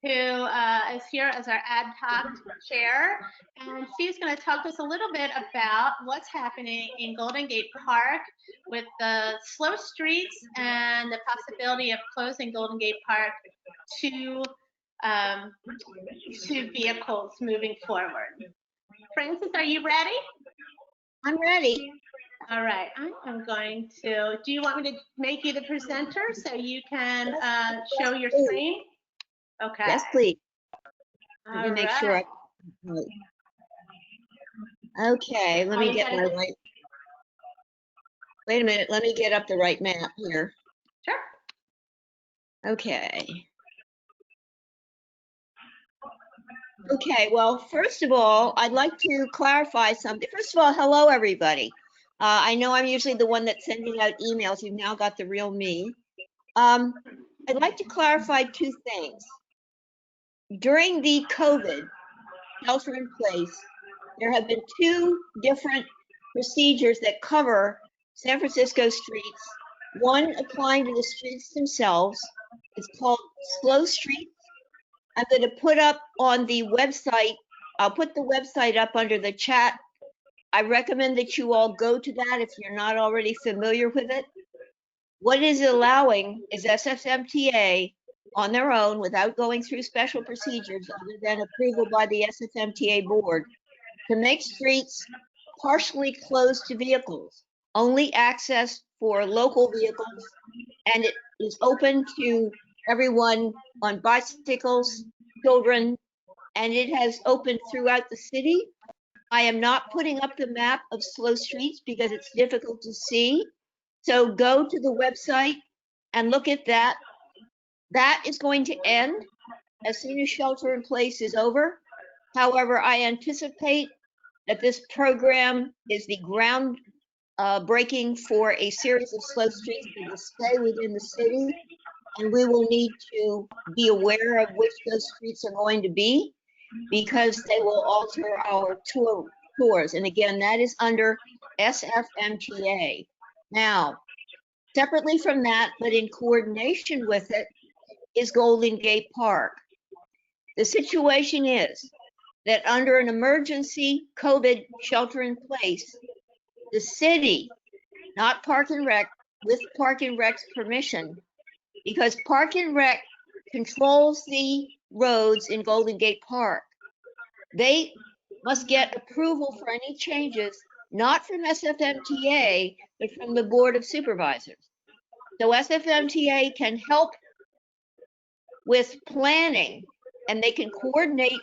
who is here as our ad hoc chair, and she's going to talk to us a little bit about what's happening in Golden Gate Park with the slow streets and the possibility of closing Golden Gate Park to vehicles moving forward. Frances, are you ready? I'm ready. All right, I am going to, do you want me to make you the presenter so you can show your screen? Okay. Yes, please. Let me All make sure. right. Okay, let Oh, me you get gotta my get- right. Wait a minute, let me get up the right map here. Sure. Okay. Okay, well, first of all, I'd like to clarify something. First of all, hello, everybody. I know I'm usually the one that's sending out emails. You've now got the real me. I'd like to clarify two things. During the COVID shelter in place, there have been two different procedures that cover San Francisco streets. One applying to the streets themselves. It's called Slow Streets. I'm going to put up on the website, I'll put the website up under the chat. I recommend that you all go to that if you're not already familiar with it. What is allowing is SFMTA on their own without going through special procedures other than approval by the SFMTA board to make streets partially closed to vehicles, only access for local vehicles, and it is open to everyone on bicycles, children, and it has opened throughout the city. I am not putting up the map of slow streets because it's difficult to see. So go to the website and look at that. That is going to end as soon as shelter in place is over. However, I anticipate that this program is the ground breaking for a series of slow streets that will stay within the city. And we will need to be aware of which those streets are going to be because they will alter our tours. And again, that is under SFMTA. Now, separately from that, but in coordination with it, is Golden Gate Park. The situation is that under an emergency COVID shelter in place, the city, not Park and Rec, with Park and Rec's permission, because Park and Rec controls the roads in Golden Gate Park, they must get approval for any changes, not from SFMTA, but from the Board of Supervisors. So SFMTA can help with planning and they can coordinate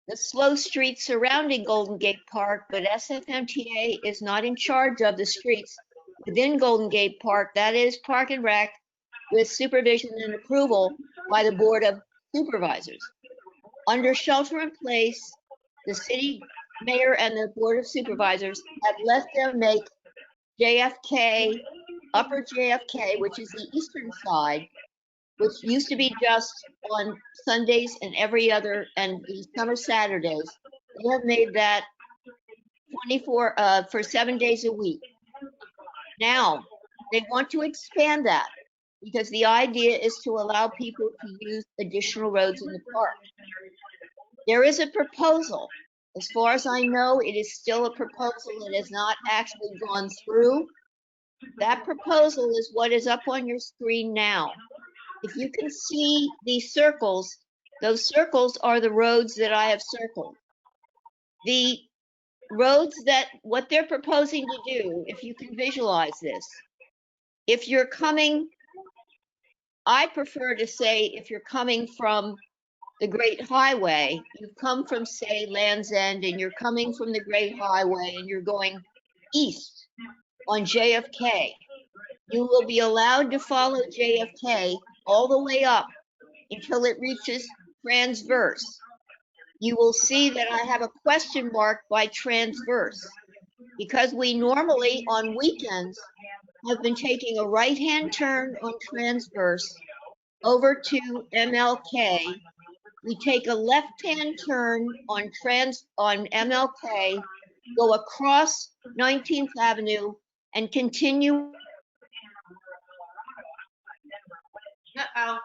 the slow streets surrounding Golden Gate Park, but SFMTA is not in charge of the streets within Golden Gate Park. That is Park and Rec with supervision and approval by the Board of Supervisors. Under shelter in place, the city mayor and the Board of Supervisors have let them make JFK, Upper JFK, which is the eastern side, which used to be just on Sundays and every other, and the summer Saturdays. They have made that 24, for 7 days a week. Now, they want to expand that because the idea is to allow people to use additional roads in the park. There is a proposal. As far as I know, it is still a proposal that has not actually gone through. That proposal is what is up on your screen now. If you can see these circles, those circles are the roads that I have circled. The roads that, what they're proposing to do, if you can visualize this, if you're coming, I prefer to say if you're coming from the Great Highway, you've come from, say, Land's End, and you're coming from the Great Highway and you're going east on JFK, you will be allowed to follow JFK all the way up until it reaches transverse. You will see that I have a question mark by transverse because we normally on weekends have been taking a right-hand turn on transverse over to MLK. We take a left-hand turn on MLK, go across 19th Avenue and continue. Uh-oh.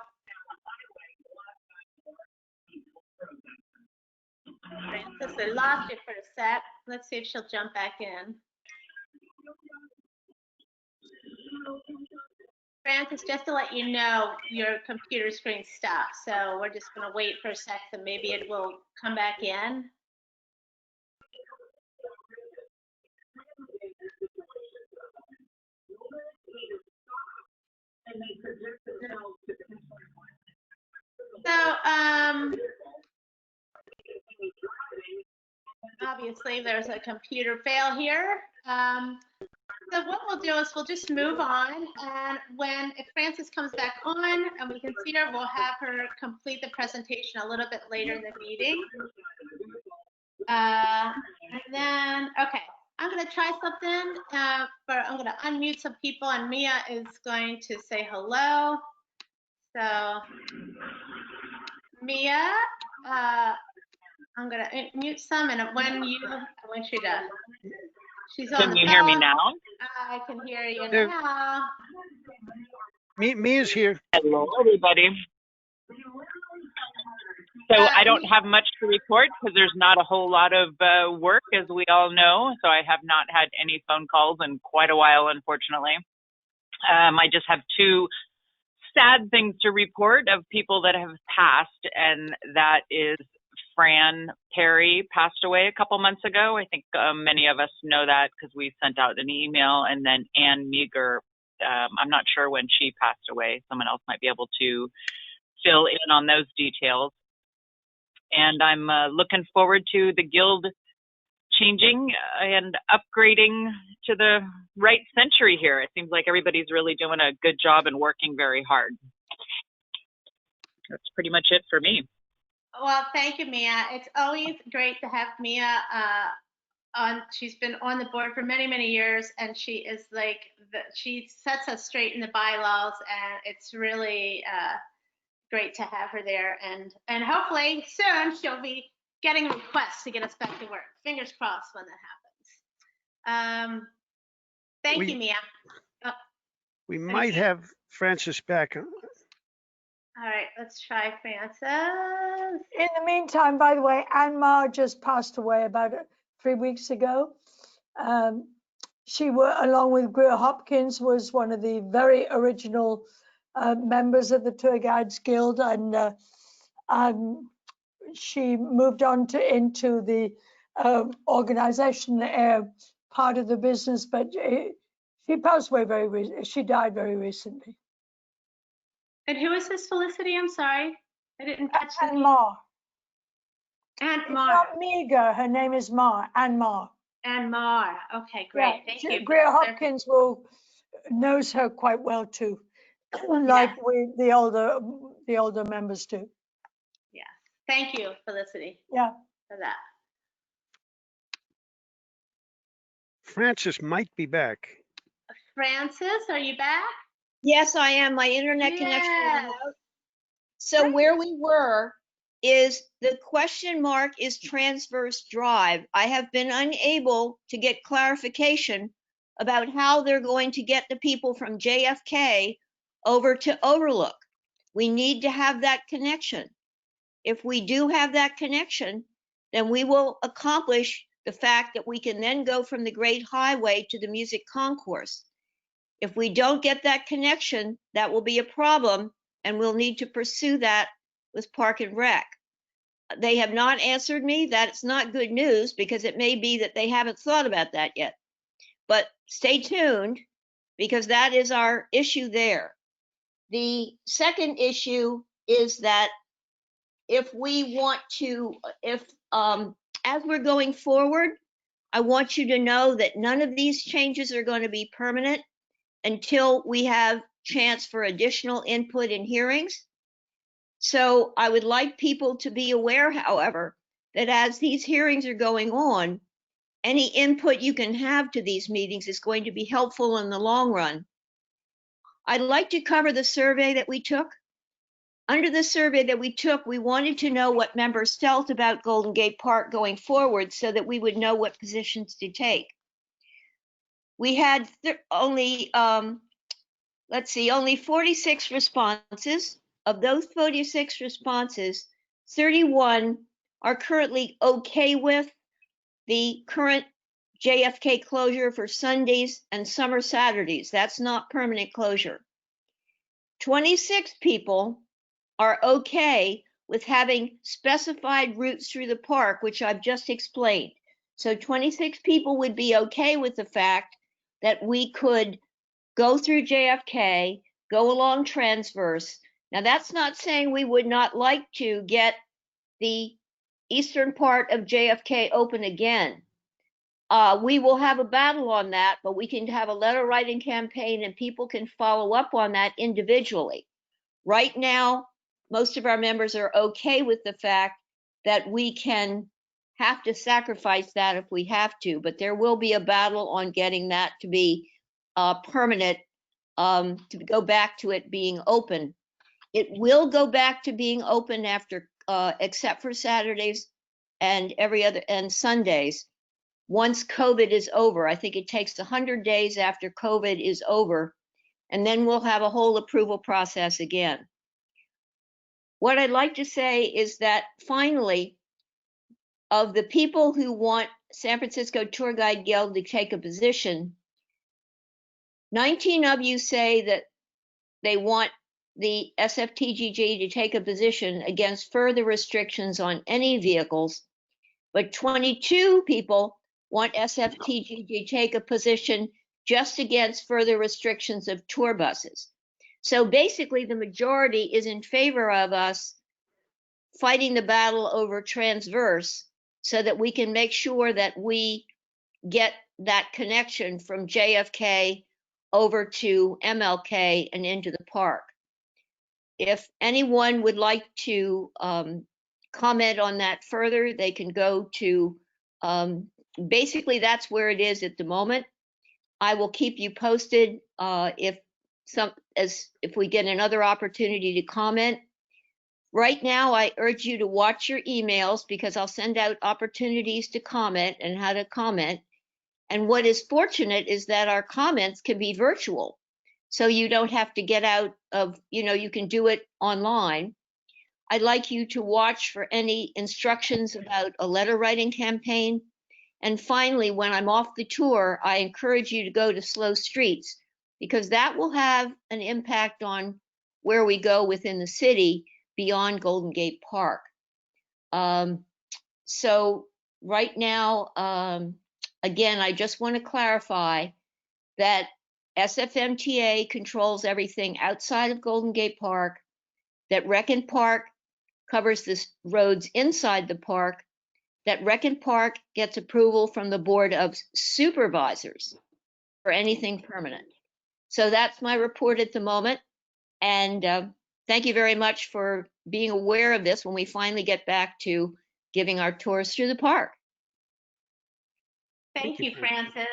Francis, I lost you for a sec. Let's see if she'll jump back in. Francis, just to let you know, your computer screen stopped. So we're just going to wait for a sec, and maybe it will come back in. So, obviously there's a computer fail here. So what we'll do is we'll just move on, and if Frances comes back on and we can see her, we'll have her complete the presentation a little bit later in the meeting. And then, okay, I'm gonna try something, I'm gonna unmute some people, and Mia is going to say hello. So, Mia, I'm gonna mute some, and I want you to, she's on the phone. Can you hear me now? I can hear you There- now. Mia's here. Hello, everybody. So I don't have much to report because there's not a whole lot of work, as we all know. So I have not had any phone calls in quite a while, unfortunately. I just have two sad things to report of people that have passed, and that is Fran Perry passed away a couple months ago. I think many of us know that because we sent out an email, and then Ann Meager, I'm not sure when she passed away. Someone else might be able to fill in on those details. And I'm looking forward to the Guild changing and upgrading to the right century here. It seems like everybody's really doing a good job and working very hard. That's pretty much it for me. Well, thank you, Mia. It's always great to have Mia on. She's been on the board for many, many years, and she is like, she sets us straight in the bylaws, and it's really great to have her there. And hopefully soon she'll be getting requests to get us back to work. Fingers crossed when that happens. Thank you, Mia. We might have Frances back. All right, let's try Frances. In the meantime, by the way, Anmar just passed away about 3 weeks ago. She, along with Greer Hopkins, was one of the very original members of the Tour Guides Guild, and she moved on into the organization part of the business, but she passed away she died very recently. And who is this, Felicity? I'm sorry. I didn't catch the name. Anmar. Aunt It's Mar. not Meager, her name is Anmar. Anmar. Okay, great. Thank you. Greer Hopkins knows her quite well too, like the older members do. Yeah. Thank you, Felicity. Yeah. For that. Frances might be back. Frances, are you back? Yes, I am. My internet connection Yes. went out. So where we were is the question mark is Transverse Drive. I have been unable to get clarification about how they're going to get the people from JFK over to Overlook. We need to have that connection. If we do have that connection, then we will accomplish the fact that we can then go from the Great Highway to the Music Concourse. If we don't get that connection, that will be a problem, and we'll need to pursue that with Park and Rec. They have not answered me. That's not good news, because it may be that they haven't thought about that yet. But stay tuned, because that is our issue there. The second issue is that if we want to, as we're going forward, I want you to know that none of these changes are going to be permanent until we have chance for additional input in hearings. So I would like people to be aware, however, that as these hearings are going on, any input you can have to these meetings is going to be helpful in the long run. I'd like to cover the survey that we took. Under the survey that we took, we wanted to know what members felt about Golden Gate Park going forward so that we would know what positions to take. We had only 46 responses. Of those 46 responses, 31 are currently okay with the current JFK closure for Sundays and summer Saturdays. That's not permanent closure. 26 people are okay with having specified routes through the park, which I've just explained. So 26 people would be okay with the fact that we could go through JFK, go along Transverse. Now, that's not saying we would not like to get the eastern part of JFK open again. We will have a battle on that, but we can have a letter writing campaign and people can follow up on that individually. Right now, most of our members are okay with the fact that we can have to sacrifice that if we have to, but there will be a battle on getting that to be permanent, to go back to it being open. It will go back to being open after, except for Saturdays and and Sundays. Once COVID is over, I think it takes 100 days after COVID is over, and then we'll have a whole approval process again. What I'd like to say is that finally, of the people who want San Francisco Tour Guide Guild to take a position, 19 of you say that they want the SFTGG to take a position against further restrictions on any vehicles, but 22 people want SFTGG to take a position just against further restrictions of tour buses. So basically, the majority is in favor of us fighting the battle over transverse so that we can make sure that we get that connection from JFK over to MLK and into the park. If anyone would like to comment on that further, they can go to, basically that's where it is at the moment. I will keep you posted if we get another opportunity to comment. Right now, I urge you to watch your emails because I'll send out opportunities to comment and how to comment. And what is fortunate is that our comments can be virtual. So you don't have to get out of, you can do it online. I'd like you to watch for any instructions about a letter writing campaign. And finally, when I'm off the tour, I encourage you to go to Slow Streets because that will have an impact on where we go within the city beyond Golden Gate Park. So right now, again, I just want to clarify that SFMTA controls everything outside of Golden Gate Park, that Rec and Park covers the roads inside the park, that Rec and Park gets approval from the Board of Supervisors for anything permanent. So that's my report at the moment. And thank you very much for being aware of this when we finally get back to giving our tours through the park. Thank you, Frances.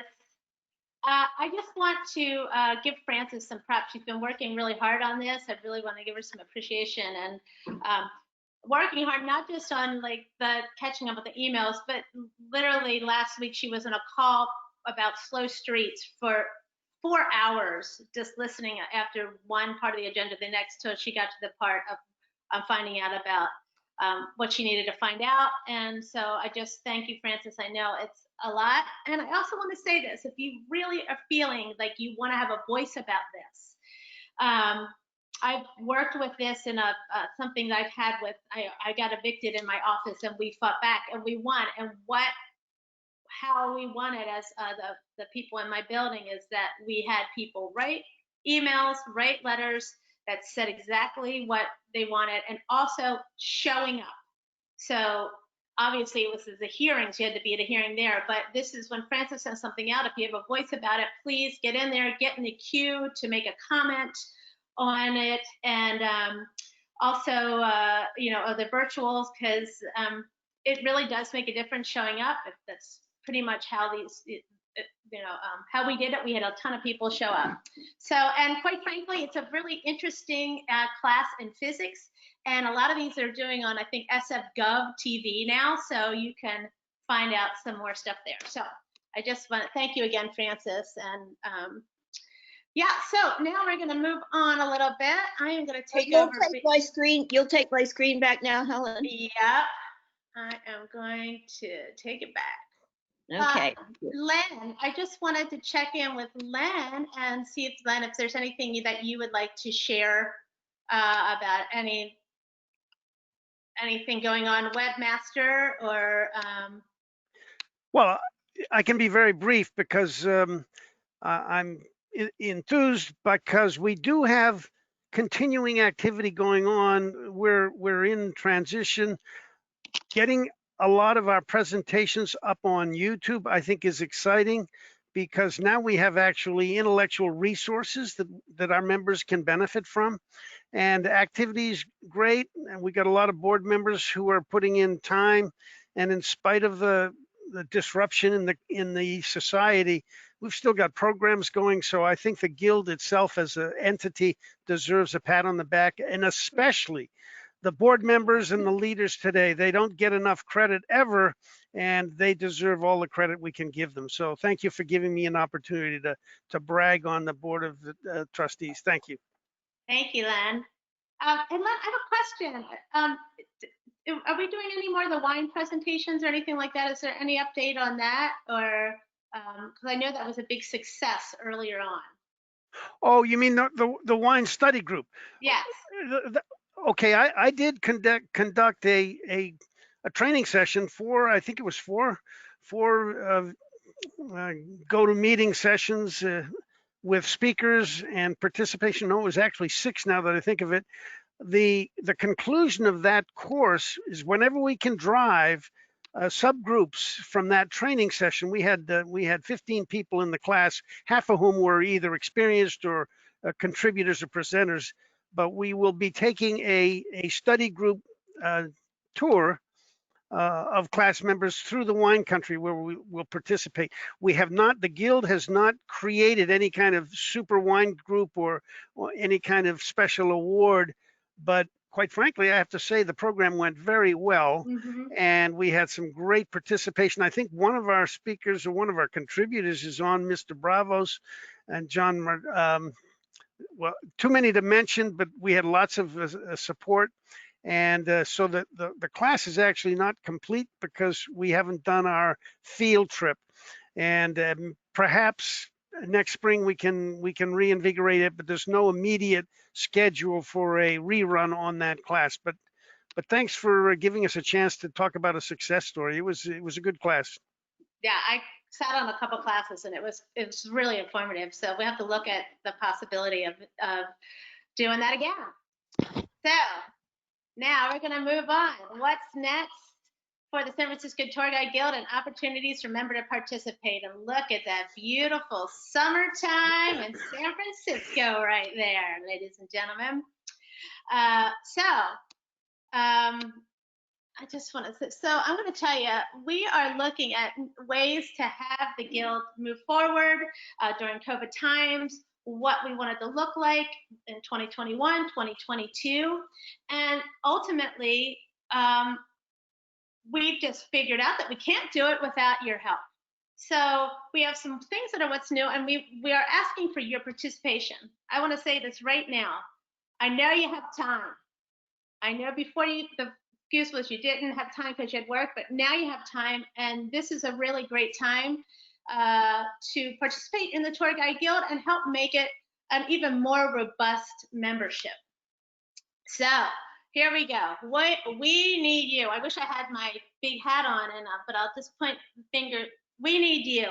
I just want to give Frances some props. She's been working really hard on this. I really want to give her some appreciation and working hard, not just on like the catching up with the emails, but literally last week she was on a call about Slow Streets for 4 hours, just listening after one part of the agenda, the next till she got to the part of finding out about what she needed to find out. And so I just thank you, Frances. I know it's a lot. And I also want to say this, if you really are feeling like you want to have a voice about this, I've worked with this in something that I've had with, I got evicted in my office and we fought back and we won. And how we won it as the people in my building is that we had people write emails, write letters that said exactly what they wanted and also showing up. So obviously it was the hearings, you had to be at a hearing there, but this is when Frances sends something out, if you have a voice about it, please get in there, get in the queue to make a comment on it. And also, the virtuals, because it really does make a difference showing up. That's pretty much how how we did it. We had a ton of people show up. So, and quite frankly, it's a really interesting class in physics. And a lot of these they're doing on, I think, SF.gov TV now. So you can find out some more stuff there. So I just want to thank you again, Frances. And yeah, so now we're going to move on a little bit. I am going to take over. You'll take my screen back now, Helen? Yeah, I am going to take it back. Okay. Len, I just wanted to check in with Len and see if there's anything that you would like to share about anything going on Webmaster or. Well, I can be very brief because I'm enthused because we do have continuing activity going on. We're in transition. Getting a lot of our presentations up on YouTube, I think is exciting because now we have actually intellectual resources that our members can benefit from. And activities, great. And we got a lot of board members who are putting in time. And in spite of the disruption in the society, we've still got programs going. So I think the Guild itself as an entity deserves a pat on the back, and especially the board members and the leaders today. They don't get enough credit ever, and they deserve all the credit we can give them. So thank you for giving me an opportunity to brag on the Board of Trustees. Thank you. Thank you, Len. And Len, I have a question. Are we doing any more of the wine presentations or anything like that? Is there any update on that? Or, because I know that was a big success earlier on. Oh, you mean the wine study group? Yes. Okay, I did conduct a training session for, I think it was four go-to-meeting sessions with speakers and participation. No, it was actually 6 now that I think of it. The conclusion of that course is whenever we can drive subgroups from that training session. We had 15 people in the class, half of whom were either experienced or contributors or presenters. But we will be taking a study group tour of class members through the wine country where we will participate. We have not, the Guild has not created any kind of super wine group or any kind of special award, but quite frankly, I have to say the program went very well. And we had some great participation. I think one of our speakers or one of our contributors is on, Mr. Bravos, and John, well, too many to mention, but we had lots of support. And so the class is actually not complete because we haven't done our field trip. And perhaps next spring we can reinvigorate it, but there's no immediate schedule for a rerun on that class. But thanks for giving us a chance to talk about a success story. It was a good class. Yeah, I sat on a couple classes and it was really informative. So we have to look at the possibility of doing that again. So now we're going to move on. What's next for the San Francisco Tour Guide Guild and opportunities for members to participate? And look at that beautiful summertime in San Francisco right there, ladies and gentlemen. I just want to, so I'm going to tell you, we are looking at ways to have the Guild move forward during COVID times, what we want it to look like in 2021, 2022. And ultimately, we've just figured out that we can't do it without your help. So we have some things that are what's new, and we are asking for your participation. I want to say this right now. I know you have time. I know before the excuse was you didn't have time because you had work, but now you have time, and this is a really great time to participate in the Tour Guide Guild and help make it an even more robust membership. So here we go. We need you. I wish I had my big hat on, but I'll just point the finger. We need you.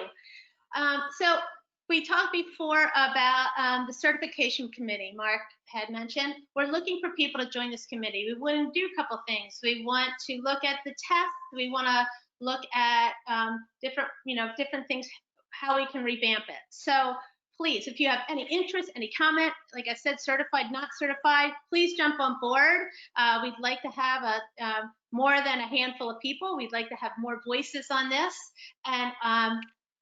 So we talked before about the certification committee. Mark had mentioned we're looking for people to join this committee. We want to do a couple things. We want to look at the tests. We want to look at different things, how we can revamp it. So please, if you have any interest, any comment, like I said, certified, not certified, please jump on board. We'd like to have more than a handful of people. We'd like to have more voices on this. And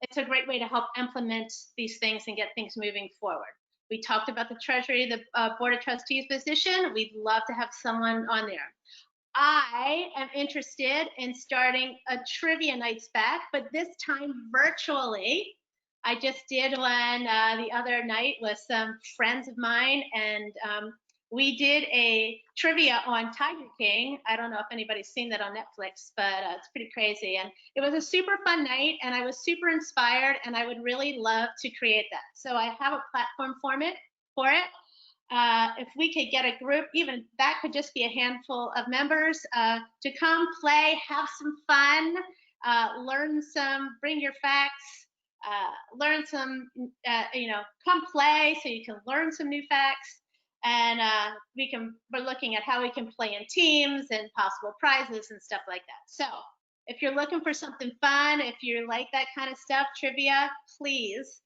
it's a great way to help implement these things and get things moving forward. We talked about the Treasury, the Board of Trustees position. We'd love to have someone on there. I am interested in starting a trivia nights back, but this time virtually. I just did one the other night with some friends of mine, and we did a trivia on Tiger King. I don't know if anybody's seen that on Netflix, but it's pretty crazy. And it was a super fun night, and I was super inspired, and I would really love to create that. So I have a platform for it. If we could get a group, even that could just be a handful of members, to come play, have some fun, learn some, bring your facts, learn some, come play so you can learn some new facts. And we're looking at how we can play in teams and possible prizes and stuff like that. So if you're looking for something fun, if you like that kind of stuff, trivia, please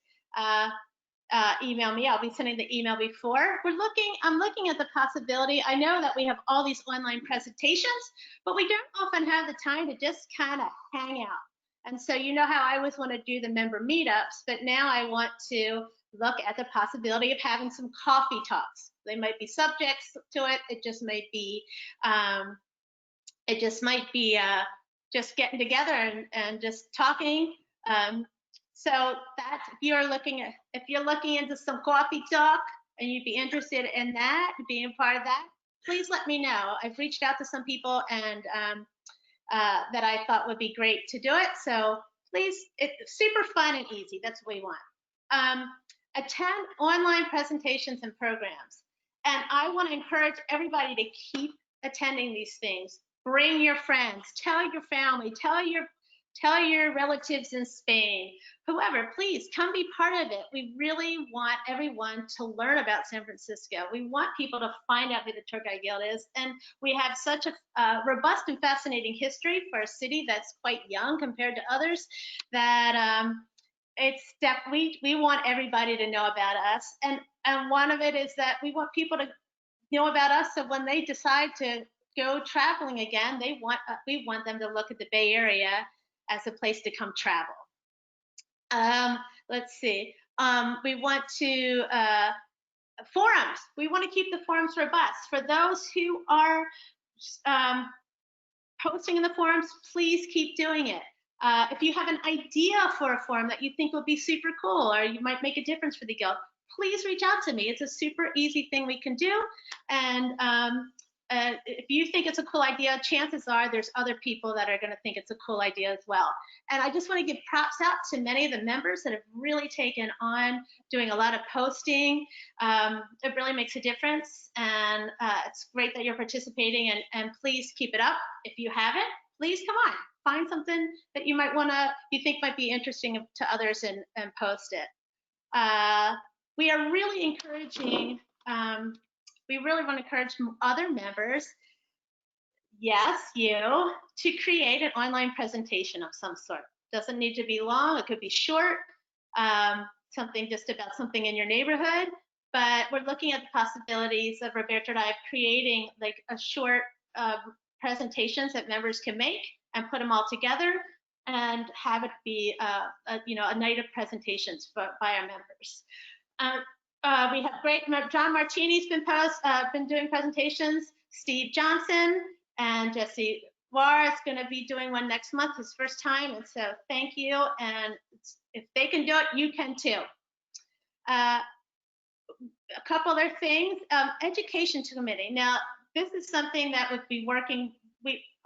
email me. I'll be sending the email before. I'm looking at the possibility. I know that we have all these online presentations, but we don't often have the time to just kind of hang out. And so you know how I always want to do the member meetups, but now I want to look at the possibility of having some coffee talks. They might be subjects to it. It just might be just getting together and just talking. So that if you're looking into some coffee talk and you'd be interested in that, being part of that, please let me know. I've reached out to some people and that I thought would be great to do it. So please, it's super fun and easy. That's what we want. Attend online presentations and programs. And I want to encourage everybody to keep attending these things. Bring your friends, tell your family, tell your relatives in Spain, whoever, please come be part of it. We really want everyone to learn about San Francisco. We want people to find out who the Tour Guide Guild is. And we have such a robust and fascinating history for a city that's quite young compared to others that we want everybody to know about us. And one of it is that we want people to know about us, so when they decide to go traveling again, we want them to look at the Bay Area as a place to come travel. Let's see. We want to forums. We want to keep the forums robust. For those who are posting in the forums, please keep doing it. If you have an idea for a forum that you think would be super cool or you might make a difference for the Guild, please reach out to me. It's a super easy thing we can do. And if you think it's a cool idea, chances are there's other people that are going to think it's a cool idea as well. And I just want to give props out to many of the members that have really taken on doing a lot of posting. It really makes a difference, and it's great that you're participating, and please keep it up. If you haven't, please come on, find something that you think might be interesting to others and post it. We are really encouraging, we really want to encourage other members, yes, you, to create an online presentation of some sort. Doesn't need to be long, it could be short, something just about something in your neighborhood, but we're looking at the possibilities of Roberto and I creating like a short presentations that members can make and put them all together and have it be a night of presentations by our members. We have great, John Martini's been doing presentations, Steve Johnson and Jesse War is going to be doing one next month, his first time, and so thank you, and if they can do it, you can too. A couple other things, education committee. Now, this is something that would be working,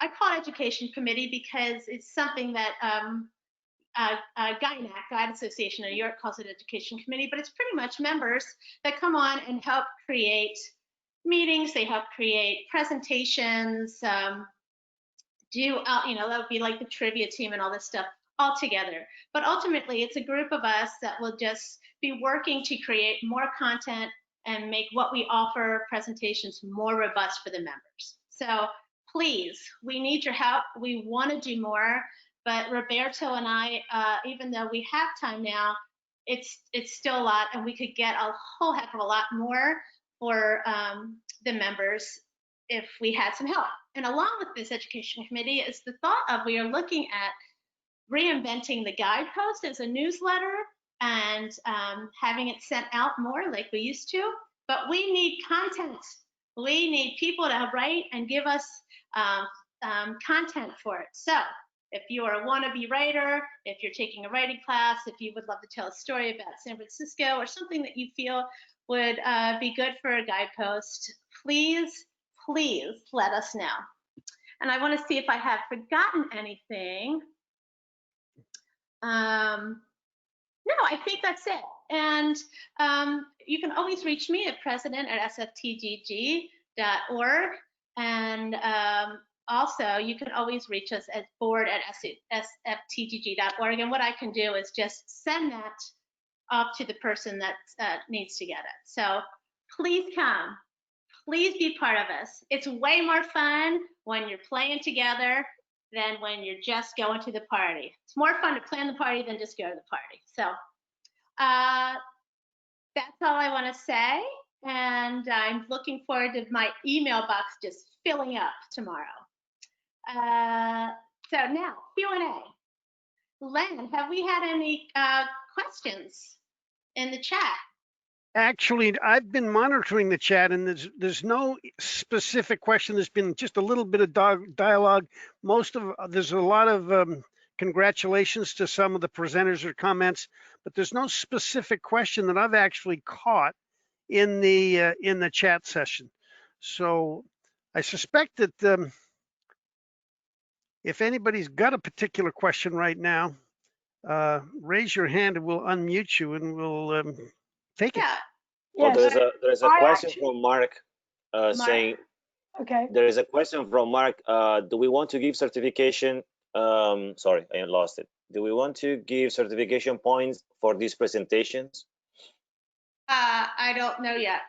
I call it education committee because it's something that GUINAC, Guide Association of New York, calls it education committee, but it's pretty much members that come on and help create meetings, they help create presentations, that would be like the trivia team and all this stuff all together. But ultimately, it's a group of us that will just be working to create more content and make what we offer presentations more robust for the members. So please, we need your help. We want to do more. But Roberto and I, even though we have time now, it's still a lot, and we could get a whole heck of a lot more for the members if we had some help. And along with this education committee is the thought of we are looking at reinventing the guidepost as a newsletter and having it sent out more like we used to. But we need content. We need people to write and give us content for it. So if you are a wannabe writer, if you're taking a writing class, if you would love to tell a story about San Francisco or something that you feel would be good for a guidepost, please let us know. And I want to see if I have forgotten anything. No, I think that's it. And you can always reach me at president@sftgg.org. And also, you can always reach us at board@sftgg.org. And what I can do is just send that off to the person that needs to get it. So please come. Please be part of us. It's way more fun when you're playing together than when you're just going to the party. It's more fun to plan the party than just go to the party. So that's all I want to say. And I'm looking forward to my email box just filling up tomorrow. So now, Q&A. Len, have we had any questions in the chat? Actually, I've been monitoring the chat, and there's no specific question. There's been just a little bit of dialogue. There's a lot of congratulations to some of the presenters or comments, but there's no specific question that I've actually caught in the chat session. So I suspect that if anybody's got a particular question right now, raise your hand and we'll unmute you and we'll take it. Yeah. Well, Yes. there's a question from Mark saying, Okay. there is a question from Mark, do we want to give certification? Sorry, I lost it. Do we want to give certification points for these presentations? I don't know yet.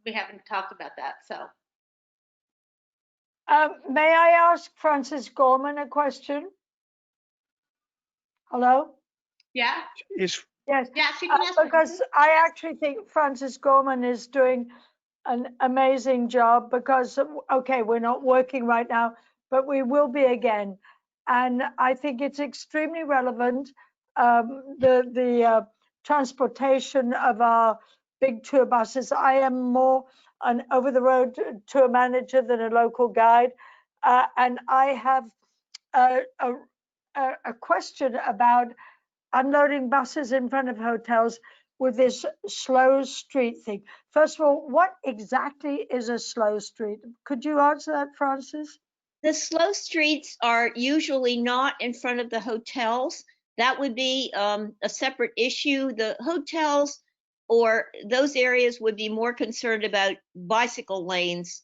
We haven't talked about that, so. May I ask Frances Gorman a question? Hello? Yeah, Yes. yeah, she can ask. Because I actually think Frances Gorman is doing an amazing job because, okay, we're not working right now, but we will be again. And I think it's extremely relevant. The transportation of our big tour buses. I am more an over-the-road tour manager than a local guide. And I have a question about unloading buses in front of hotels with this slow street thing. First of all, what exactly is a slow street? Could you answer that, Frances? The slow streets are usually not in front of the hotels. That would be a separate issue. The hotels or those areas would be more concerned about bicycle lanes,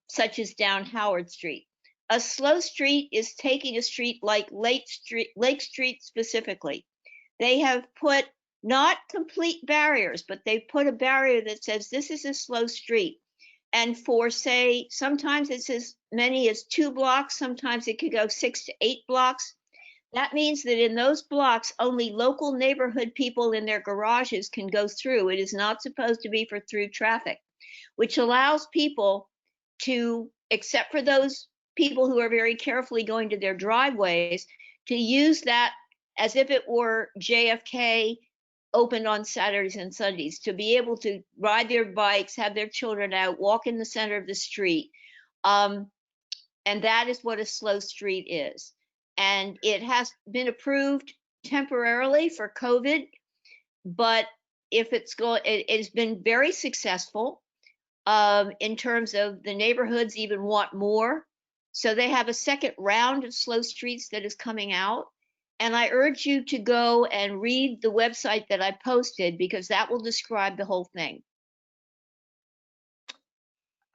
such as down Howard Street. A slow street is taking a street like Lake Street specifically. They have put not complete barriers, but they've put a barrier that says this is a slow street. And for, say, sometimes it's as many as 2 blocks, sometimes it could go 6 to 8 blocks. That means that in those blocks, only local neighborhood people in their garages can go through. It is not supposed to be for through traffic, which allows people to, except for those people who are very carefully going to their driveways, to use that as if it were JFK opened on Saturdays and Sundays, to be able to ride their bikes, have their children out, walk in the center of the street. And that is what a slow street is. And it has been approved temporarily for COVID, but if it's going, it has been very successful in terms of the neighborhoods even want more. So they have a second round of slow streets that is coming out. And I urge you to go and read the website that I posted, because that will describe the whole thing.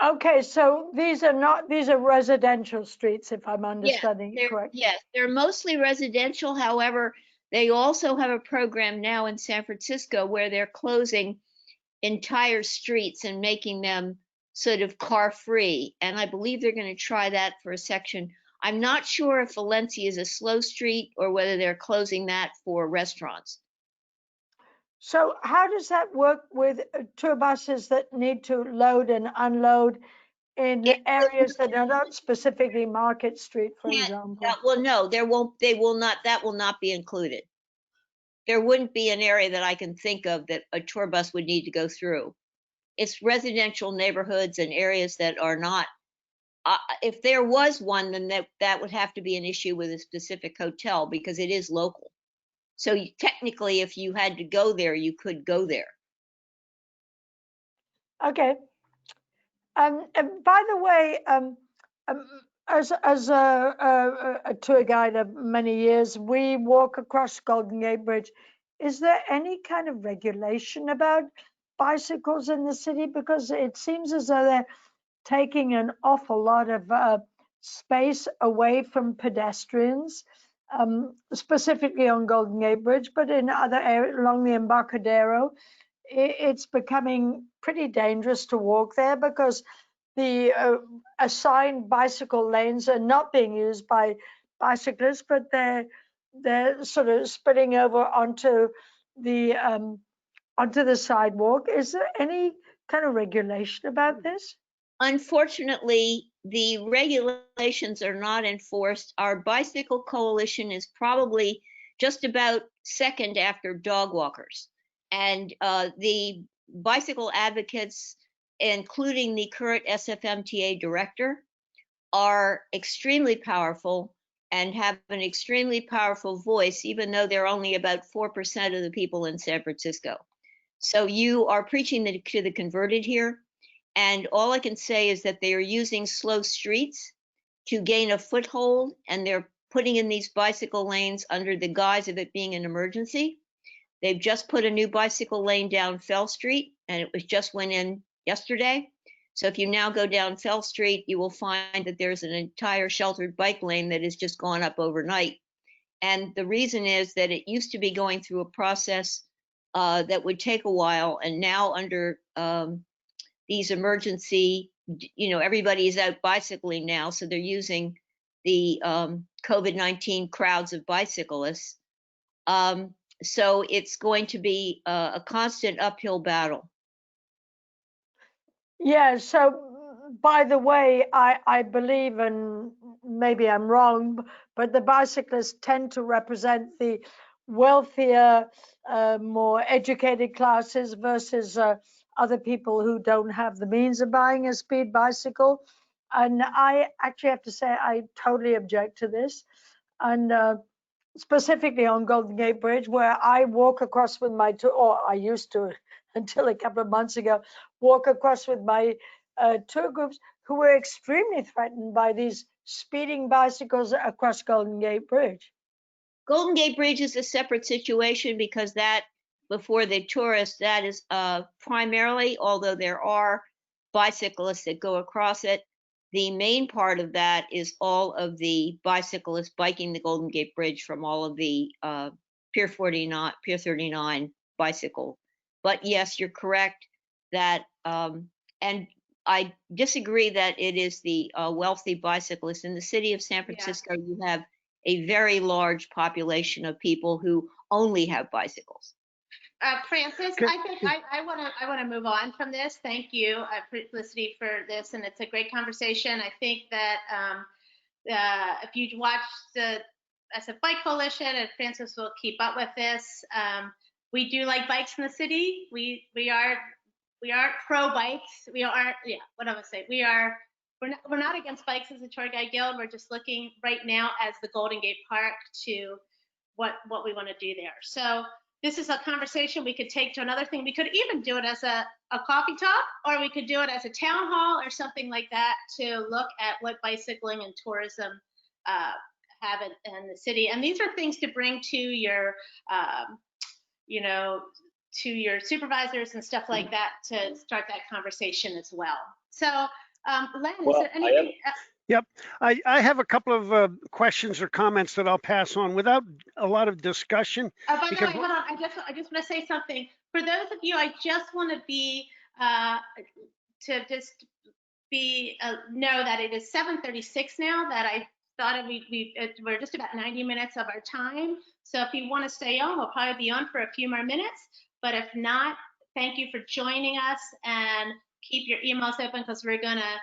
Okay, so these are residential streets, if I'm understanding it correct. Yes, they're mostly residential. However, they also have a program now in San Francisco where they're closing entire streets and making them sort of car free. And I believe they're going to try that for a section. I'm not sure if Valencia is a slow street or whether they're closing that for restaurants. So how does that work with tour buses that need to load and unload in areas that are not specifically Market Street, for example? Well, no, that will not be included. There wouldn't be an area that I can think of that a tour bus would need to go through. It's residential neighborhoods and areas that are not. If there was one, then that would have to be an issue with a specific hotel, because it is local. So technically, if you had to go there, you could go there. Okay. And by the way, as a tour guide of many years, we walk across Golden Gate Bridge. Is there any kind of regulation about bicycles in the city? Because it seems as though they're taking an awful lot of space away from pedestrians, specifically on Golden Gate Bridge, but in other areas along the Embarcadero, it's becoming pretty dangerous to walk there because the assigned bicycle lanes are not being used by bicyclists, but they're sort of spilling over onto the sidewalk. Is there any kind of regulation about this? Unfortunately, the regulations are not enforced. Our bicycle coalition is probably just about second after dog walkers. And the bicycle advocates, including the current SFMTA director, are extremely powerful and have an extremely powerful voice, even though they're only about 4% of the people in San Francisco. So you are preaching to the converted here. And all I can say is that they are using slow streets to gain a foothold, and they're putting in these bicycle lanes under the guise of it being an emergency. They've just put a new bicycle lane down Fell Street, and it was just went in yesterday. So if you now go down Fell Street, you will find that there's an entire sheltered bike lane that has just gone up overnight. And the reason is that it used to be going through a process that would take a while, and now under these emergency, everybody is out bicycling now, so they're using the COVID-19 crowds of bicyclists. So it's going to be a constant uphill battle. Yeah, so by the way, I believe, and maybe I'm wrong, but the bicyclists tend to represent the wealthier, more educated classes versus other people who don't have the means of buying a speed bicycle. And I actually have to say I totally object to this. And specifically on Golden Gate Bridge, where I walk across with my or I used to until a couple of months ago, walk across with my tour groups who were extremely threatened by these speeding bicycles across Golden Gate Bridge. Golden Gate Bridge is a separate situation because that, before the tourists, that is primarily, although there are bicyclists that go across it, the main part of that is all of the bicyclists biking the Golden Gate Bridge from all of the Pier 39 bicycle. But yes, you're correct that, and I disagree that it is the wealthy bicyclists. In the city of San Francisco, you have a very large population of people who only have bicycles. Francis, I think I want to move on from this. Thank you, Felicity, for this, and it's a great conversation. I think that if you watch the SF Bike Coalition, and Francis will keep up with this, we do like bikes in the city. We are pro bikes. We are, what am I saying? We're not against bikes as a tour guide guild. We're just looking right now as the Golden Gate Park to what we want to do there. So this is a conversation we could take to another thing. We could even do it as a coffee talk, or we could do it as a town hall or something like that to look at what bicycling and tourism have in the city. And these are things to bring to your, to your supervisors and stuff like that to start that conversation as well. So, Len, is there anything? Yep, I have a couple of questions or comments that I'll pass on without a lot of discussion. By the way, hold on, I just want to say something. For those of you, I just want to be, know that it is 7:36 now, that I thought we're just about 90 minutes of our time. So if you want to stay on, we'll probably be on for a few more minutes. But if not, thank you for joining us, and keep your emails open because we're going to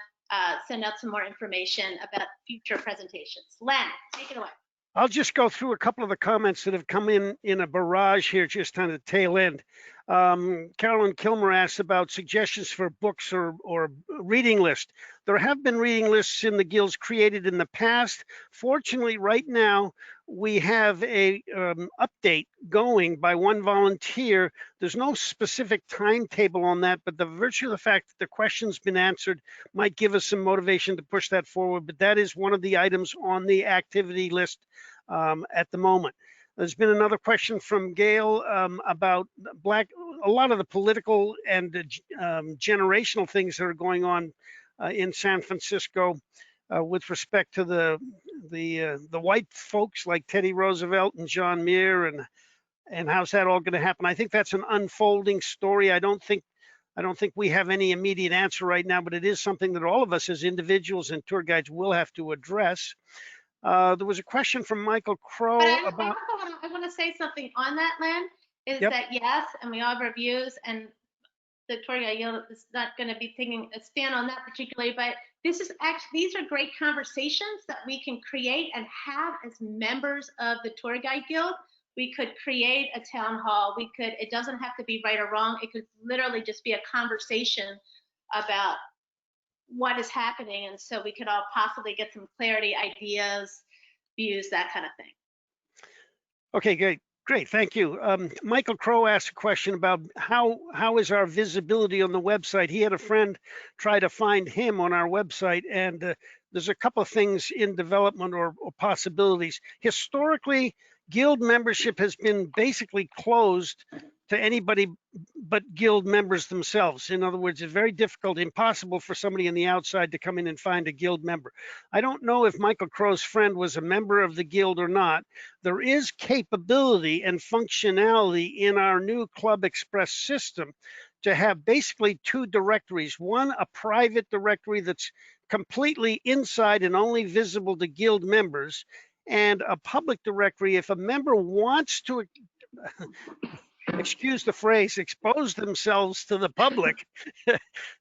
send out some more information about future presentations. Len, take it away. I'll just go through a couple of the comments that have come in a barrage here just on the tail end. Carolyn Kilmer asked about suggestions for books or reading list. There have been reading lists in the guilds created in the past. Fortunately, right now, we have a update going by one volunteer. There's no specific timetable on that, but the virtue of the fact that the question's been answered might give us some motivation to push that forward. But that is one of the items on the activity list at the moment. There's been another question from Gail about a lot of the political and generational things that are going on in San Francisco with respect to the white folks like Teddy Roosevelt and John Muir, and how's that all going to happen? I think that's an unfolding story. I don't think I don't think we have any immediate answer right now, but it is something that all of us as individuals and tour guides will have to address. There was a question from Michael Crow But about. I want to say something on that, Lynn, is Yep. that yes, and we all have reviews, and the tour guide is not going to be taking a stand on that particularly, but this is actually, these are great conversations that we can create and have as members of the Tour Guide Guild. We could create a town hall. We could, it doesn't have to be right or wrong. It could literally just be a conversation about what is happening. And so we could all possibly get some clarity, ideas, views, that kind of thing. Okay, great. Great, thank you. Michael Crow asked a question about how is our visibility on the website. He had a friend try to find him on our website, and there's a couple of things in development or possibilities. Historically, Guild membership has been basically closed to anybody but Guild members themselves. In other words, it's very difficult, impossible for somebody on the outside to come in and find a Guild member. I don't know if Michael Crow's friend was a member of the Guild or not. There is capability and functionality in our new Club Express system to have basically two directories. One, a private directory that's completely inside and only visible to Guild members, and a public directory if a member wants to, excuse the phrase, expose themselves to the public.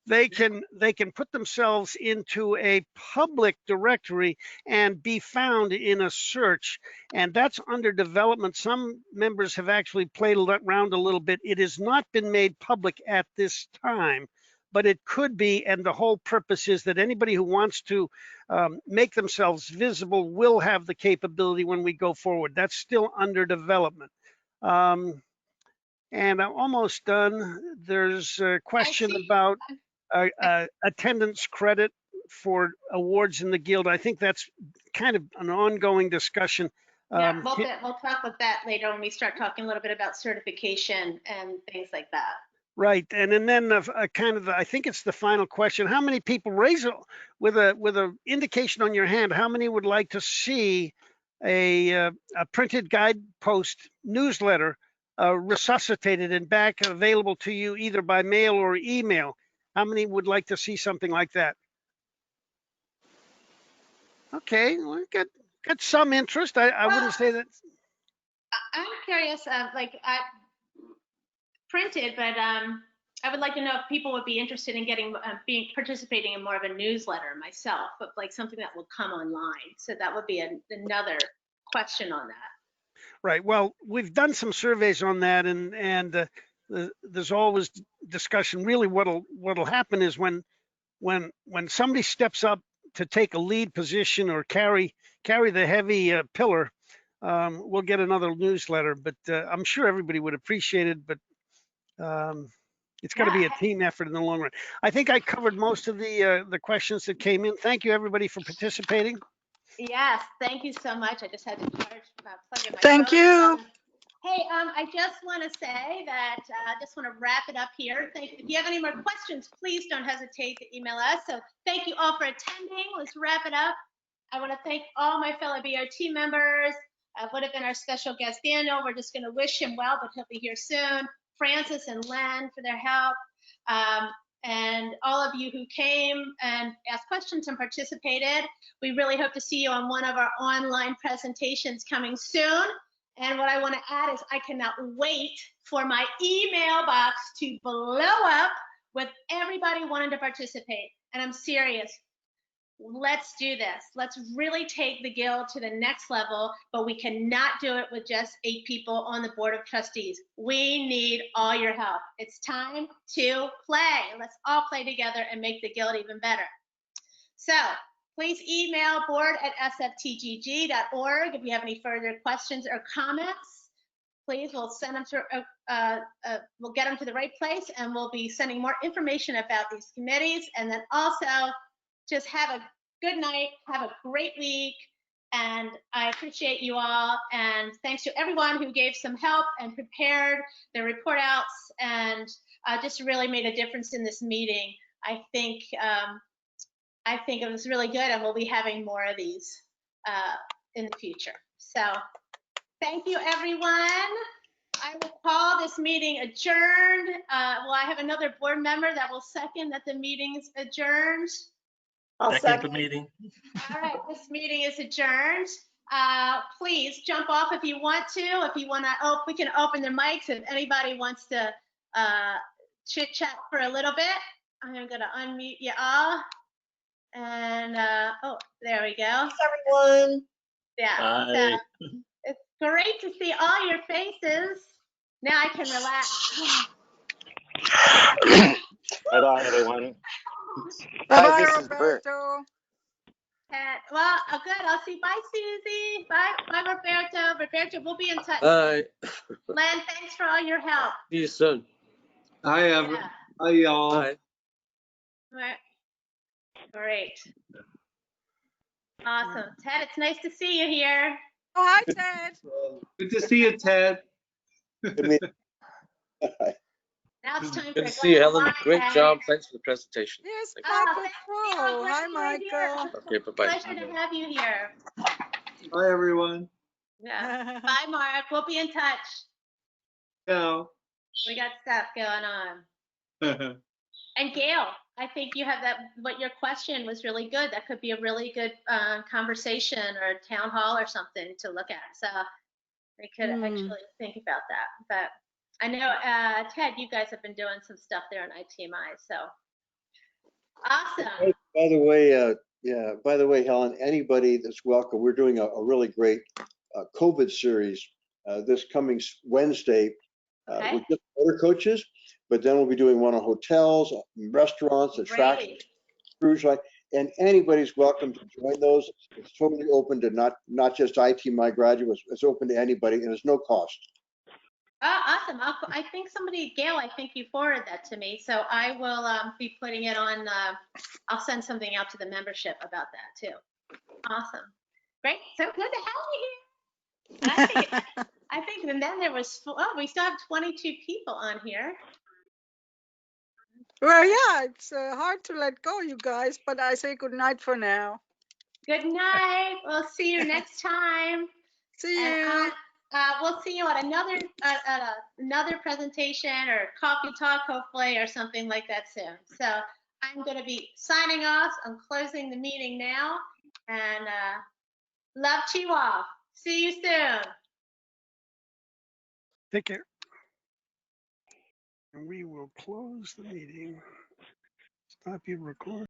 they can put themselves into a public directory and be found in a search, and that's under development. Some members have actually played around a little bit. It has not been made public at this time, but it could be, and the whole purpose is that anybody who wants to make themselves visible will have the capability when we go forward. That's still under development. And I'm almost done. There's a question about attendance credit for awards in the Guild. I think that's kind of an ongoing discussion. Yeah, we'll talk about that later when we start talking a little bit about certification and things like that. Right, and then I think it's the final question. How many people, raise with a indication on your hand, how many would like to see a printed guidepost newsletter resuscitated and back available to you either by mail or email? How many would like to see something like that? Okay, well, got some interest. I wouldn't say that. I'm curious, printed, but I would like to know if people would be interested in getting participating in more of a newsletter myself, but like something that will come online. So that would be another question on that. Right. Well, we've done some surveys on that, and there's always discussion. Really, what'll happen is when somebody steps up to take a lead position or carry the heavy pillar, we'll get another newsletter. But I'm sure everybody would appreciate it. But it's got to be a team effort in the long run. I think I covered most of the questions that came in. Thank you, everybody, for participating. Yes, thank you so much. I just had to plug in my Thank phone. you. Hey, I just want to say that I just want to wrap it up here. If you have any more questions, please don't hesitate to email us. So thank you all for attending. Let's wrap it up. I want to thank all my fellow BRT members. Would have been our special guest, Daniel. We're just going to wish him well, but he'll be here soon. Francis and Len for their help. And all of you who came and asked questions and participated. We really hope to see you on one of our online presentations coming soon. And what I want to add is I cannot wait for my email box to blow up with everybody wanting to participate. And I'm serious. Let's do this. Let's really take the Guild to the next level, but we cannot do it with just 8 people on the Board of Trustees. We need all your help. It's time to play. Let's all play together and make the Guild even better. So please email board@sftgg.org if you have any further questions or comments. Please, we'll send them to, we'll get them to the right place, and we'll be sending more information about these committees. And then also, just have a good night, have a great week, and I appreciate you all. And thanks to everyone who gave some help and prepared their report outs and just really made a difference in this meeting. I think it was really good, and we'll be having more of these in the future. So thank you, everyone. I will call this meeting adjourned. Well, I have another board member that will second that the meeting's adjourned. I'll Second the second. meeting. All right, this meeting is adjourned. Please jump off if you want to. If you want to, we can open the mics if anybody wants to chit chat for a little bit. I'm going to unmute you all. And, oh, there we go. Thanks, everyone. Yeah. Bye. So it's great to see all your faces. Now I can relax. Bye-bye, everyone. Hi, this is Bert. And, well, good. I'll see. Bye, Susie. Bye, Roberto. Roberto, we'll be in touch. Hi. Len, thanks for all your help. See you soon. Hi, everyone. Yeah. Hi, y'all. Bye. All right. Great. Awesome. Ted, it's nice to see you here. Oh, hi, Ted. Good to see you, Ted. Now it's time for Good a to see you, glass of Helen. wine, Great Ted. job. Thanks for the presentation. Yes, Thank Oh, Michael thank Crow. you. I'm Hi, glad you were here. Michael. Okay, bye-bye. Pleasure to have you here. Hi, everyone. Yeah. Bye, Mark. We'll be in touch. Ciao. We got stuff going on. And Gail, I think you have that, what your question was really good. That could be a really good conversation or town hall or something to look at. So we could actually think about that. But I know, Ted, you guys have been doing some stuff there on ITMI, so awesome. By the way, Helen, anybody that's welcome, we're doing a really great COVID series this coming Wednesday Okay. with just motor coaches, but then we'll be doing one on hotels, restaurants, attractions, Great. cruise line, and anybody's welcome to join those. It's totally open to not just ITMI graduates, it's open to anybody and it's no cost. Oh, awesome. I think somebody, Gail, I think you forwarded that to me. So I will be putting it on, I'll send something out to the membership about that too. Awesome. Great. So good to have you here. I think, and then there was, we still have 22 people on here. Well, yeah, it's hard to let go, you guys, but I say good night for now. Good night. We'll see you next time. See And you. we'll see you at another presentation or coffee talk, hopefully, or something like that soon. So I'm going to be signing off. I'm closing the meeting now, and love to you all. See you soon. Take care. And we will close the meeting. Stop your recording.